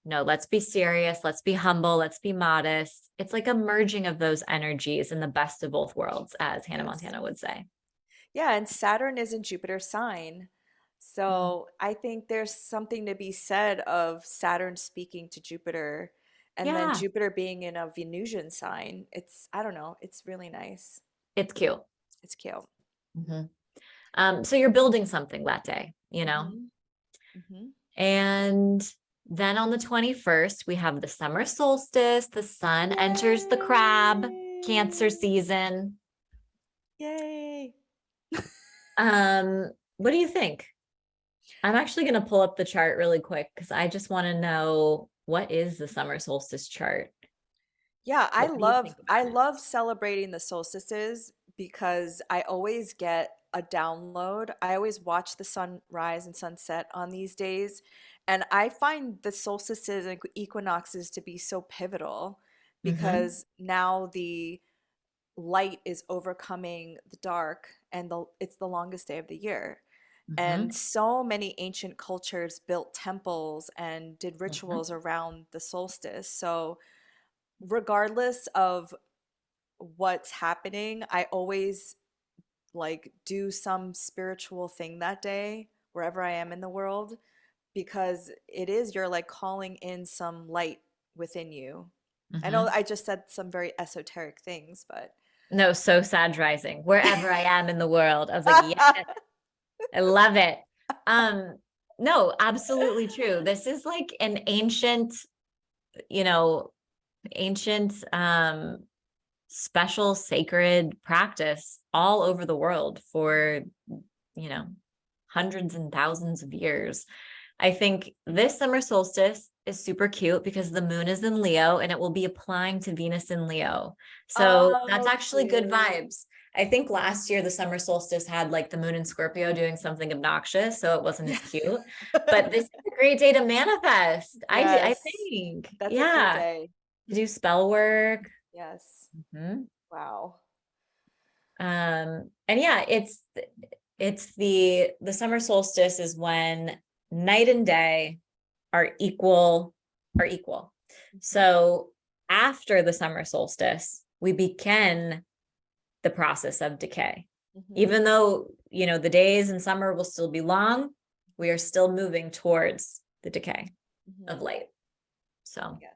no, let's be serious, let's be humble, let's be modest. It's like a merging of those energies in the best of both worlds, as Hannah Yes. Montana would say. Yeah, and Saturn is in Jupiter's sign. Mm. So I think there's something to be said of Saturn speaking to Jupiter and then Yeah, Jupiter being in a Venusian sign. I don't know, it's really nice. it's cute. It's cute. Mhm. So you're building something that day, Hmm. Hmm. And then on the 21st, we have the summer solstice. The sun enters the crab, Cancer Yay! season. Yay! What do you think? I'm actually going to pull up the chart really quick because I just want to know what is the summer solstice chart? Yeah, What do you think I about it? love celebrating the solstices because I always get a download. I always watch the sunrise and sunset on these days, and I find the solstices and equinoxes to be so pivotal Mm-hmm. because now the light is overcoming the dark, and it's the longest day of the year. And Mm-hmm. so many ancient cultures built temples and did Mm-hmm. rituals around the solstice. So regardless of what's happening, I always like do some spiritual thing that day wherever I am in the world, because it is, you're like calling in some light within you. I know Mm-hmm. I just said some very esoteric things, but No, so satirizing. Wherever I am in the world, I was like, yeah, I love it. Um, no, absolutely true. This is like an ancient, you know, ancient special sacred practice all over the world for, you know, hundreds and thousands of years. I think this summer solstice is super cute because the moon is in Leo and it will be applying to Venus in Leo. So that's oh, actually good cute. vibes. I think last year the summer solstice had like the moon in Scorpio doing something obnoxious, so it wasn't Yeah. as cute. But this is a great day to manifest. I Yes. think. That's a cute Yeah. day. To do spell work. Yes. Mhm. Wow. And yeah, it's the summer solstice is when night and day are equal. Mhm. So after the summer solstice, we begin the process of decay. Mhm. Even though, the days in summer will still be long, we are still moving towards the decay of Mhm. light. So Yes.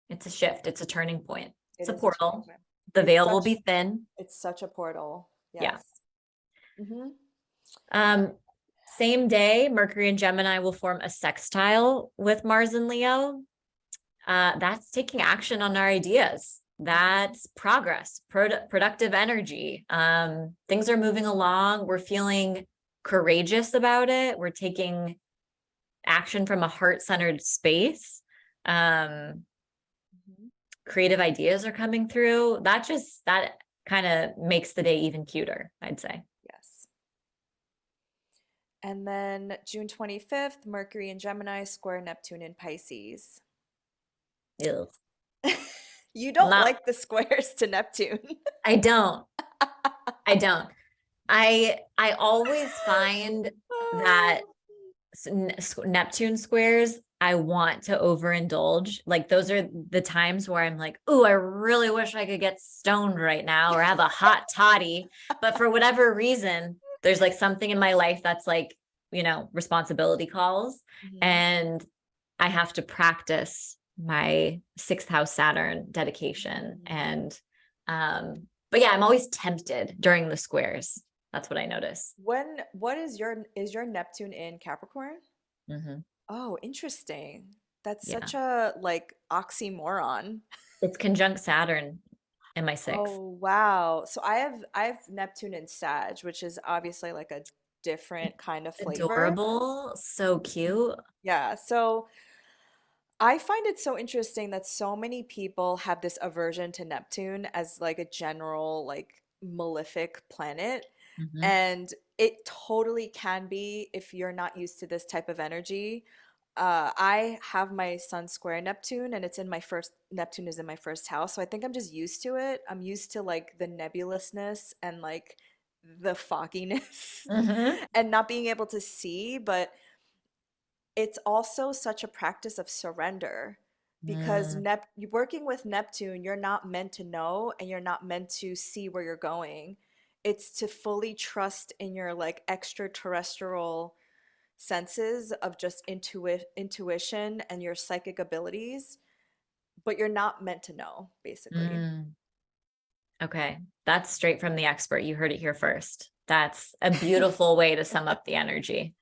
it's a shift, it's a turning point, It it's a is a turning portal. point. The veil will be thin. It's such a portal. Yeah. Yes. Mhm. Um, Same day, Mercury and Gemini will form a sextile with Mars and Leo. That's taking action on our ideas. Mhm. That's progress, productive energy. Things are moving along. We're feeling courageous about it. We're taking action from a heart-centered space. Um, Mhm. Creative ideas are coming through. That kind of makes the day even cuter, I'd say. Yes. And then June 25th, Mercury in Gemini square Neptune in Pisces. Ew. You I'm don't not. like the squares to Neptune. I don't. I don't. I always find that Neptune squares, I want to overindulge. Like those are the times where I'm like, "Ooh, I really wish I could get stoned right now or have a hot toddy." But for whatever reason, there's like something in my life that's like, responsibility calls, Mhm. and I have to practice my sixth house Saturn dedication. Mhm. And but yeah, I'm always tempted during the squares. That's what I notice. What is your Neptune in Capricorn? Hmm. Oh, interesting. That's Yeah. such a like oxymoron. It's conjunct Saturn in my sixth. Oh, wow. So I have Neptune in Sag, which is obviously like a different kind of flavor. Adorable, so cute. Yeah. So I find it so interesting that so many people have this aversion to Neptune as like a general like malefic planet. Hmm. And it totally can be if you're not used to this type of energy. I have my sun square Neptune, and Neptune is in my first house. So I think I'm just used to it. I'm used to like the nebulousness and like the fogginess Hmm. and not being able to see. But it's also such a practice of surrender, because Mm, working with Neptune, you're not meant to know and you're not meant to see where you're going. It's to fully trust in your like extraterrestrial senses of just intuition and your psychic abilities, but you're not meant to know, basically. mm. Okay, that's straight from the expert. You heard it here first. That's a beautiful way to sum up the energy.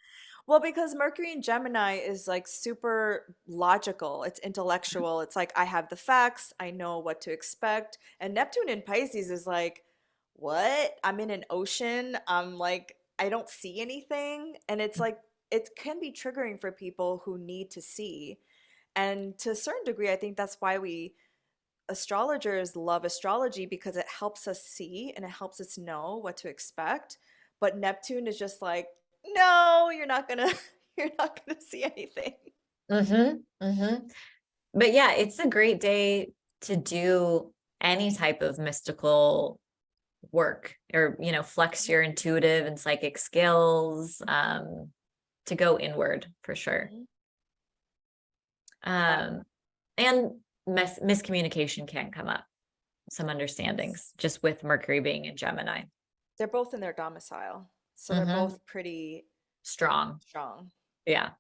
Well, because Mercury in Gemini is like super logical, it's intellectual. It's like I have the facts, I know what to expect. And Neptune in Pisces is like, what? I'm in an ocean. I'm like, I don't see anything. And it's like, it can be triggering for people who need to see. And to a certain degree, I think that's why we astrologers love astrology, because it helps us see and it helps us know what to expect. But Neptune is just like, no, you're not gonna you're not gonna see anything. Mm-hmm. Mm-hmm. But yeah, it's a great day. to do any type of mystical work, or, flex your intuitive and psychic skills, to go inward for sure. Mhm. Yeah. And miscommunication can come up, some Yes. understandings just with Mercury being in Gemini. They're both in their domicile, so they're Hmm. both pretty Strong. strong. Yeah.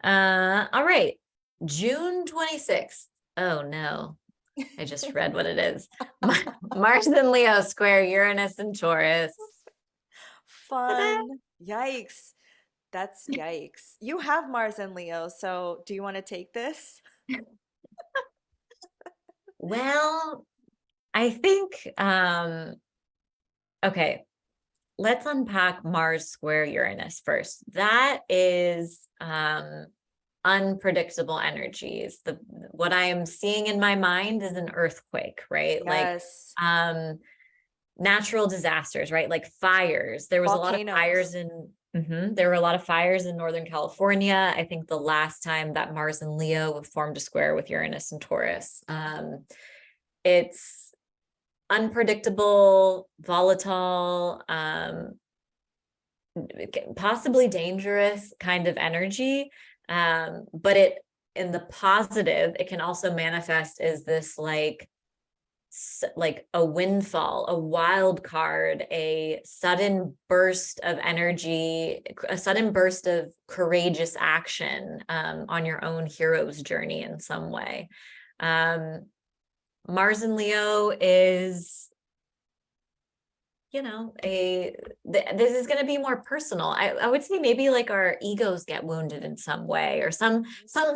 All right. June 26th. Oh no. I just read what it is. Mars and Leo square Uranus and Taurus. Ta-da! Fun. Yikes. That's yikes. You have Mars and Leo, so do you want to take this? Well, I think okay, let's unpack Mars square Uranus first. That is unpredictable energies. The what I am seeing in my mind is an earthquake, right? Like Yes. natural disasters, right? Like fires. There was a lot of fires Volcanoes. in there were a lot of fires in Northern California. I think the last time that Mars and Leo formed a square with Uranus and Taurus. It's unpredictable, volatile, possibly dangerous kind of energy. But it, in the positive, it can also manifest as this like a windfall, a wild card, a sudden burst of energy, a sudden burst of courageous action, on your own hero's journey in some way. Um, Mars and Leo is, this is going to be more personal. I would say maybe like our egos get wounded in some way, or some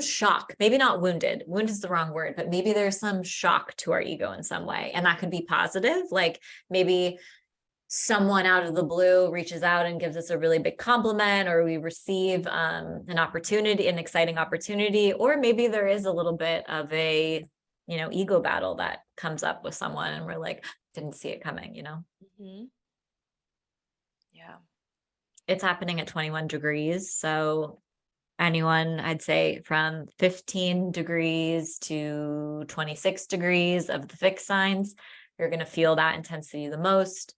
shock, maybe not wounded. Wound is the wrong word, but maybe there's some shock to our ego in some way. And that could be positive. Like maybe someone out of the blue reaches out and gives us a really big compliment, or we receive an opportunity, an exciting opportunity, or maybe there is a little bit of a, ego battle that comes up with someone and we're like, didn't see it coming. Hmm. Yeah. It's happening at 21 degrees. So anyone, I'd say from 15 degrees to 26 degrees of the fixed signs, you're going to feel that intensity the most.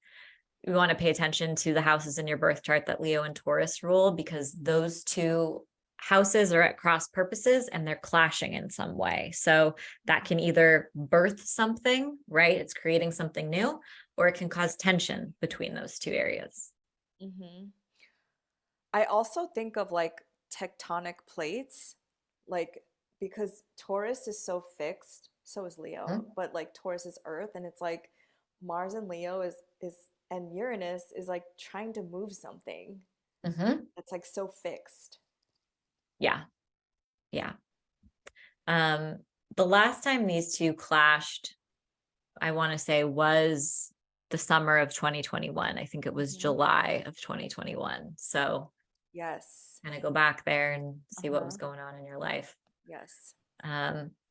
We want to pay attention to the houses in your birth chart that Leo and Taurus rule, because those two houses are at cross purposes and they're clashing in some way. So that can either birth something, right? It's creating something new, or it can cause tension between those two areas. Hmm. I also think of like tectonic plates, like because Taurus is so fixed, so is Leo, but like Taurus is Earth, and it's like Mars and Leo is and Uranus is like trying to move something Mm-hmm. that's like so fixed. Yeah. Yeah. Um, the last time these two clashed, I want to say, was the summer of 2021. I think it was Hmm. July of 2021. So Yes. kind of go back there and see what was Uh-huh. going on in your life. Yes.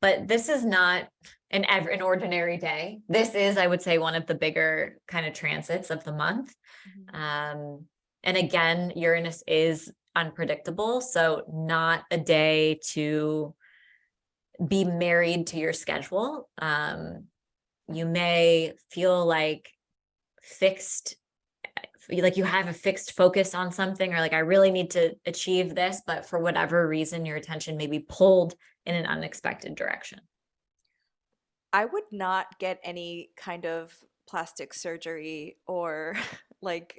But this is not an ordinary day. This is, I would say, one of the bigger kind of transits of the month. Hmm. Um, and again, Uranus is unpredictable. So not a day to be married to your schedule. You may feel like fixed, like you have a fixed focus on something, or like, I really need to achieve this, but for whatever reason, your attention may be pulled in an unexpected direction. I would not get any kind of plastic surgery or like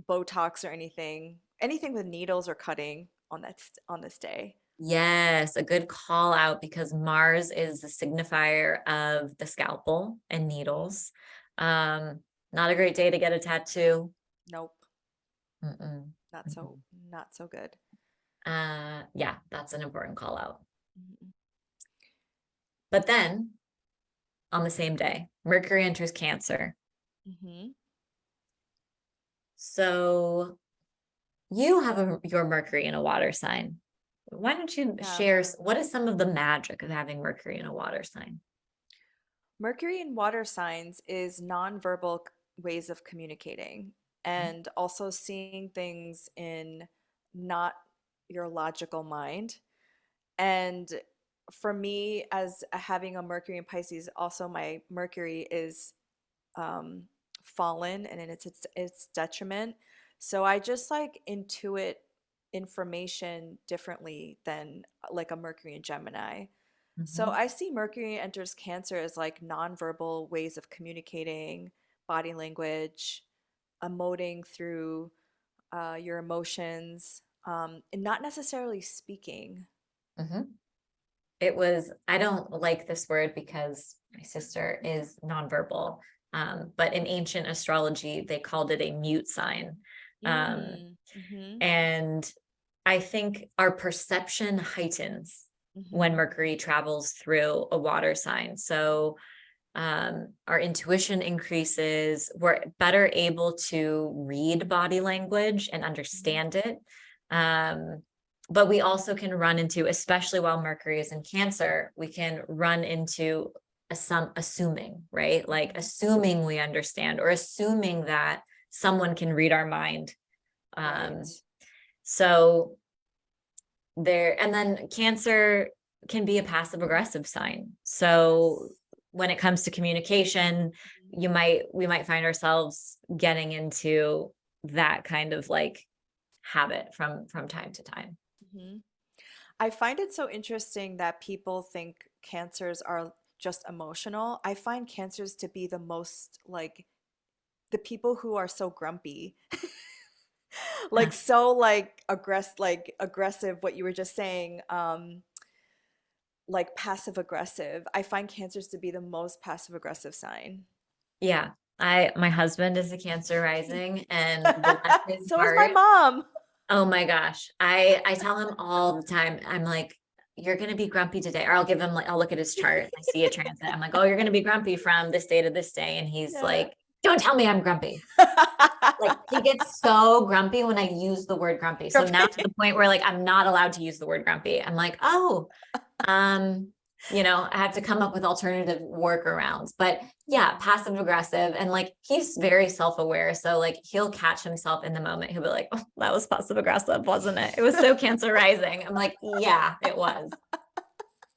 Botox or anything, anything with needles or cutting on this day. Yes, a good call out, because Mars is the signifier of the scalpel and needles. Um, Not a great day to get a tattoo. Nope, Mm-mm, not so mm-mm. not so good. Yeah, that's an important call out. Mhm. But then on the same day, Mercury enters Cancer. Mhm. So you have your Mercury in a water sign. Why don't you Yeah. share what is some of the magic of having Mercury in a water sign? Mercury in water signs is nonverbal ways of communicating and also seeing things in not your logical mind. And for me, as having a Mercury in Pisces, also my Mercury is um, fallen and in its detriment. So I just like intuit information differently than like a Mercury in Gemini. So Mhm. I see Mercury enters Cancer as like nonverbal ways of communicating, body language, emoting through your emotions, and not necessarily speaking. Mhm. It was, I don't like this word because my sister is nonverbal. But in ancient astrology, they called it a mute sign. Um, Mm, mm-hmm, and I think our perception heightens when mm-hmm, Mercury travels through a water sign. So our intuition increases. We're better able to read body language and mm-hmm. understand it. Um, but we also can run into, especially while Mercury is in Cancer, we can run into some assuming, right? Like Mm-hmm. assuming we understand or assuming that someone can read our mind. Right. Um, so there, and then Cancer can be a passive aggressive sign. So Yes. when it comes to communication, Mm-hmm. we might find ourselves getting into that kind of like habit from time to time. Mm-hmm. I find it so interesting that people think cancers are just emotional. I find cancers to be the most like the people who are so grumpy, like so like aggressive. What you were just saying, like passive aggressive. I find cancers to be the most passive aggressive sign. Yeah. My husband is a Cancer rising, and bless his So is my heart. mom. Oh my gosh. I tell him all the time, I'm like, you're gonna be grumpy today. Or I'll give him like, I'll look at his chart. I see a transit. I'm like, oh, you're gonna be grumpy from this day to this day. And he's Yeah. like, don't tell me I'm grumpy. Like he gets so grumpy when I use the word grumpy. So now to the point where like I'm not allowed to use the word grumpy. I'm like, oh, um, I have to come up with alternative workarounds. But yeah, passive aggressive and like he's very self-aware. So like he'll catch himself in the moment. He'll be like, oh, that was passive aggressive, wasn't it? It was so Cancer rising. I'm like, yeah, it was.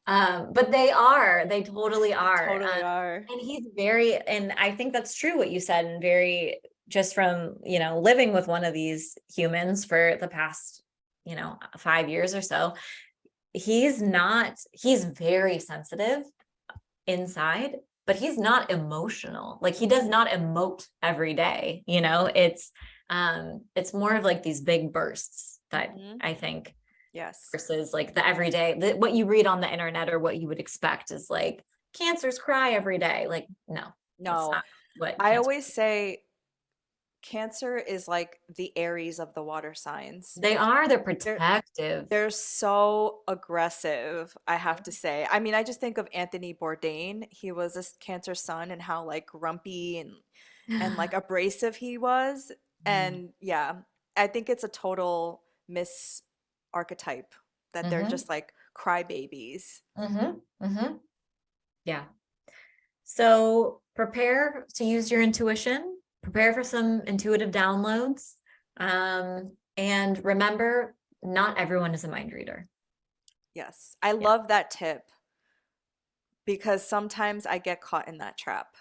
But they totally They are. totally are. And he's very, and I think that's true what you said, and very just from, living with one of these humans for the past, 5 years or so. He's very sensitive inside, but he's not emotional. Like he does not emote every day, it's more of like these big bursts that Hmm. I think Yes. versus like the everyday, what you read on the internet or what you would expect is like cancers cry every day. Like, no, that's No, not what I cancer. always say Cancer is like the Aries of the water signs. They're They're protective. they're so aggressive, I have to say. I mean, I just think of Anthony Bourdain. He was a Cancer sun and how like grumpy and like abrasive he was. Mm-hmm. And yeah, I think it's a total miss archetype that they're Mm-hmm. just like crybabies. Mm-hmm. Yeah. So prepare to use your intuition, prepare for some intuitive downloads. And remember, not everyone is a mind reader. Yes, I Yeah. love that tip because sometimes I get caught in that trap.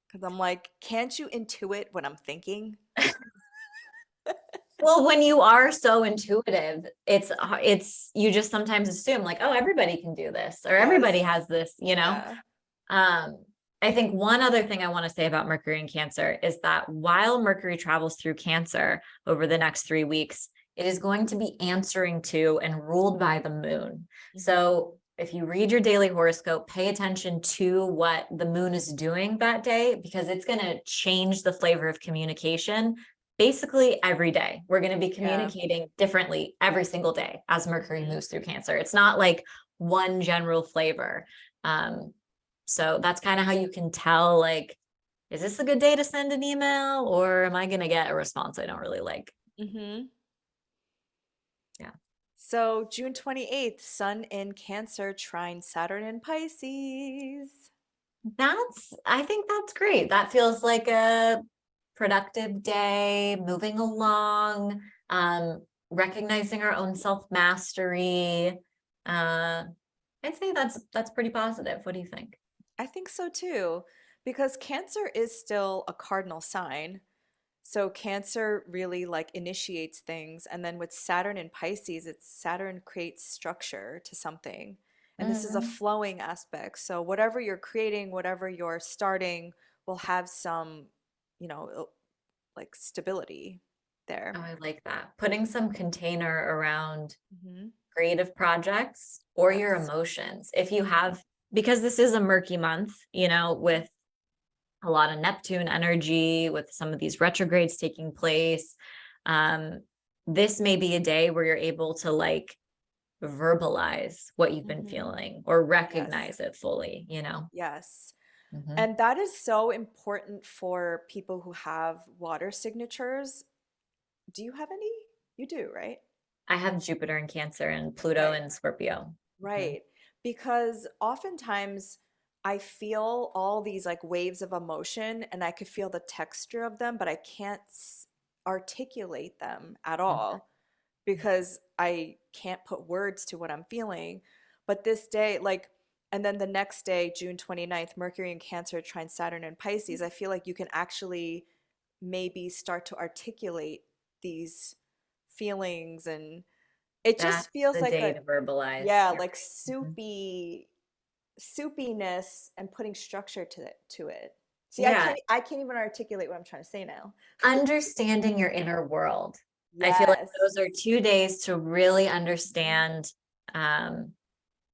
Because I'm like, can't you intuit what I'm thinking? Well, when you are so intuitive, it's you just sometimes assume like, oh, everybody can do this or everybody Yes. has this. Yeah. Um, I think one other thing I want to say about Mercury in Cancer is that while Mercury travels through Cancer over the next 3 weeks, it is going to be answering to and ruled by the moon. Hmm. So if you read your daily horoscope, pay attention to what the moon is doing that day because it's going to change the flavor of communication basically every day. We're going to be Yeah. communicating differently every single day as Mercury Hmm. moves through Cancer. It's not like one general flavor. Um, so that's kind of how you can tell, like, is this a good day to send an email or am I going to get a response I don't really like? Hmm. Yeah. So June 28th, Sun in Cancer, trine Saturn in Pisces. I think that's great. That feels like a productive day, moving along, recognizing our own self mastery. Uh, I'd say that's pretty positive. What do you think? I think so too, because Cancer is still a cardinal sign. So Cancer really like initiates things, and then with Saturn in Pisces, it's Saturn creates structure to something. And this is a Mhm. flowing aspect. So whatever you're creating, whatever you're starting will have some, you know, like stability Oh, there. I like that. Putting some container around Hmm. creative projects or your Yes. emotions. If you have, because this is a murky month, with a lot of Neptune energy, with some of these retrogrades taking place, um, this may be a day where you're able to like verbalize what you've been Hmm. feeling or Yes. recognize it fully. Yes. Mhm. And that is so important for people who have water signatures. Do you have any? You do, right? I have Jupiter in Cancer and Pluto Right. in Scorpio. Mhm. Right. Because oftentimes I feel all these like waves of emotion and I could feel the texture of them, but I can't articulate them at all because I can't put words to what I'm feeling. But this day, like, and then the next day, June 29th, Mercury in Cancer trines Saturn in Pisces, I feel like you can actually maybe start to articulate these feelings, and it That's just feels the like day a, to verbalize. yeah, You're like right. Mhm. soupiness and putting structure to it. See, I Yeah, can't even articulate what I'm trying to say now. understanding your inner world. I feel like Yes. those are 2 days to really Mhm. understand um,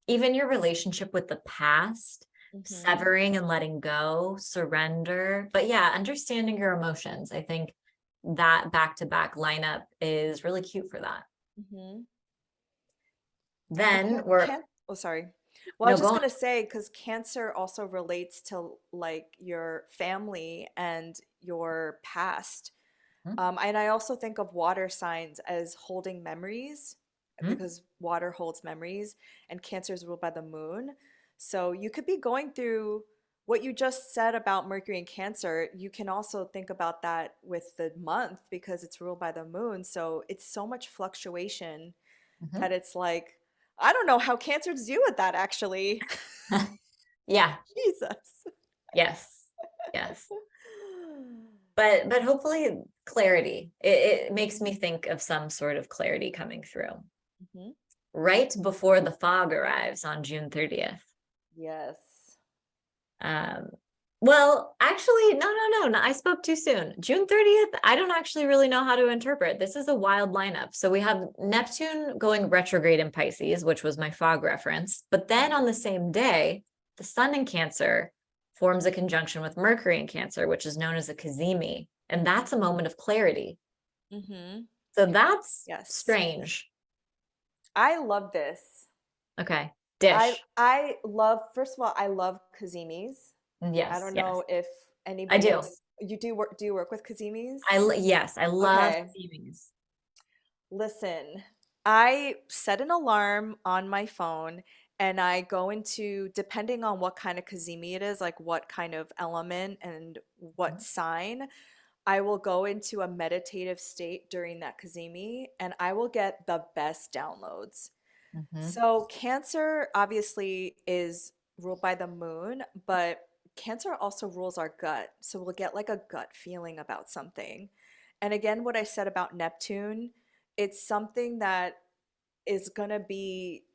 even your relationship with the past, Mhm. severing and letting go, surrender. But yeah, understanding your emotions. I think that back to back lineup is really cute for that. Mhm. And Then we're, oh, sorry. Well, I was no, go just on. gonna say, because Cancer also relates to like your family and your past. And I also think of water signs as holding memories Mhm. because water holds memories, and Cancer is ruled by the moon. So you could be going through what you just said about Mercury and Cancer. You can also think about that with the month because it's ruled by the moon. So it's so much fluctuation that Mhm. it's like, I don't know how Cancers deal with that actually. Yeah, Jesus. yes, yes. But hopefully clarity. It makes me think of some sort of clarity coming through Hmm. right before the fog arrives on June 30th. Yes. Um, well, actually, no, I spoke too soon. June 30th, I don't actually really know how to interpret. This is a wild lineup. So we have Neptune going retrograde in Pisces, which was my fog reference. But then on the same day, the sun in Cancer forms a conjunction with Mercury in Cancer, which is known as a cazimi. And that's a moment of clarity. Hmm. So that's Yes. strange. I love this. Okay. I Dish. I love, first of all, I love kazimis. I Yes, don't yes. know if I anybody do. else, do you work with kazimis? Yes, I love Okay. cazimis. Listen, I set an alarm on my phone and I go into, depending on what kind of kazimi it is, like what kind of element and what sign, I will go into a meditative state during that kazimi and I will get the best downloads. Mhm. So, Cancer obviously is ruled by the moon, but Cancer also rules our gut. So, we'll get like a gut feeling about something. And again, what I said about Neptune, it's something that is going to be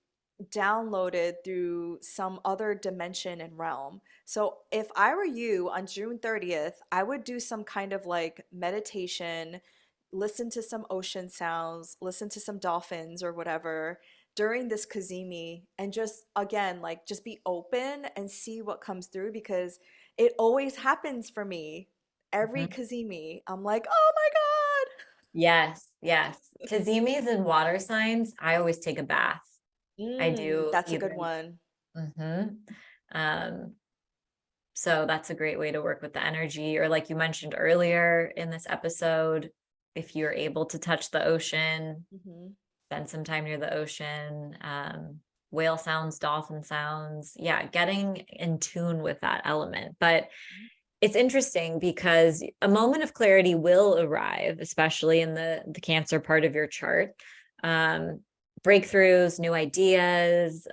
downloaded through some other dimension and realm. So, if I were you on June 30th, I would do some kind of like meditation, listen to some ocean sounds, listen to some dolphins or whatever during this Kazemi, and just again, like just be open and see what comes through because it always happens for me. Every Mhm. Kazemi, I'm like, oh my Yes, yes. Kazimis and water signs, I always take a bath. God. I Mm, do that's a either. good one. Mhm. Um, so that's a great way to work with the energy. Or like you mentioned earlier in this episode, if you're able to touch the ocean, Hmm. spend some time near the ocean, whale sounds, dolphin sounds. Yeah, getting in tune with that element. But it's interesting because a moment of clarity will arrive, especially in the Cancer part of your chart. Um, Breakthroughs, new ideas,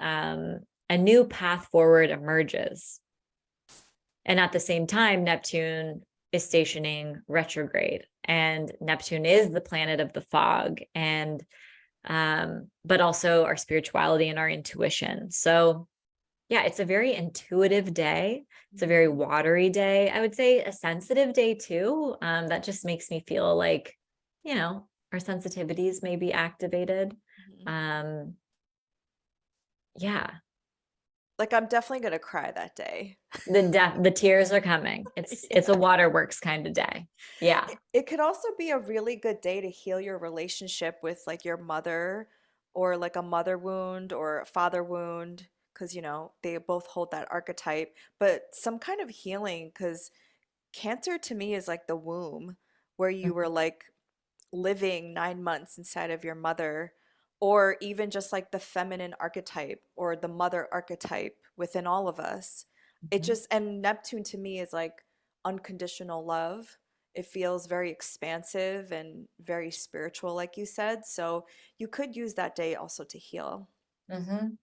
a new path forward emerges. And at the same time, Neptune is stationing retrograde, and Neptune is the planet of the fog, and but also our spirituality and our intuition. So yeah, it's a very intuitive day. It's a very watery day. I would say a sensitive day too. That just makes me feel like, our sensitivities may be activated. Mhm. Yeah, Like I'm definitely gonna cry that day. the tears are coming. It's a waterworks kind of day. Yeah. It could also be a really good day to heal your relationship with like your mother or like a mother wound or a father wound because they both hold that archetype, but some kind of healing because Cancer to me is like the womb where you were like living 9 months inside of your mother, or even just like the feminine archetype or the mother archetype within all of us. It Mhm. just, and Neptune to me is like unconditional love. It feels very expansive and very spiritual, like you said. So you could use that day also to heal. Mhm.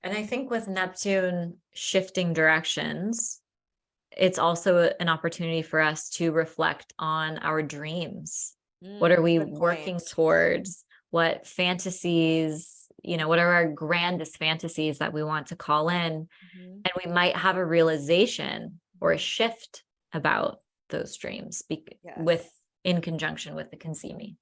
And I think with Neptune shifting directions, it's also an opportunity for us to reflect on our dreams. What are we Good working point. towards? What fantasies, what are our grandest fantasies that we want to call in? Mhm, And we might have a realization or a mhm. shift about those dreams with Yes. in conjunction with the consimi.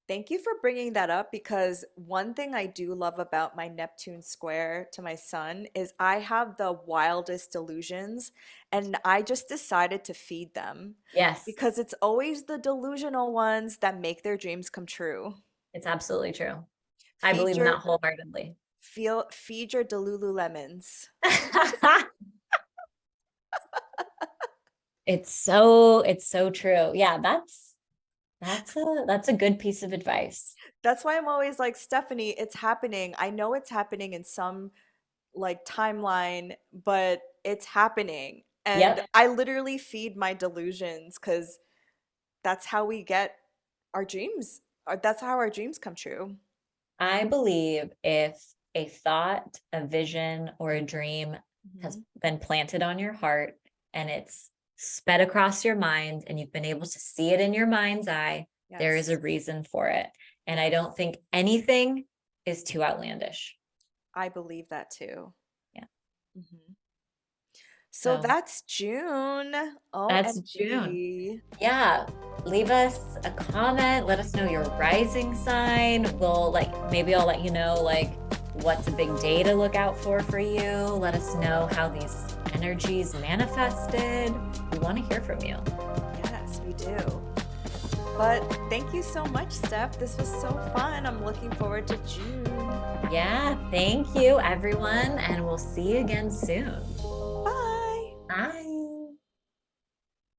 Thank you for bringing that up because one thing I do love about my Neptune square to my sun is I have the wildest delusions and I just decided to feed them Yes, because it's always the delusional ones that make their dreams come true. it's absolutely true. I Feed believe in your that wholeheartedly. feed your Delulu lemons. It's so true. Yeah, that's a good piece of advice. That's why I'm always like, Stephanie, it's happening. I know it's happening in some like timeline, but it's happening. And Yep. I literally feed my delusions because that's how we get our dreams. That's how our dreams come true. I believe if a thought, a vision, or a dream has Mhm. been planted on your heart and it's sped across your mind and you've been able to see it in your mind's eye, there is Yes. a reason for it. And I don't Yes. think anything is too outlandish. I believe that too. Yeah. Mhm. So So that's June. that's June. OMG. Yeah, leave us a comment. Let us know your rising sign. Maybe I'll let you know what's a big day to look out for you. Let us know how these energies manifested. We want to hear from you. Yes, we do. But thank you so much, Steph. This was so fun. I'm looking forward to June. Yeah, thank you everyone, and we'll see you again soon. Bye. Bye.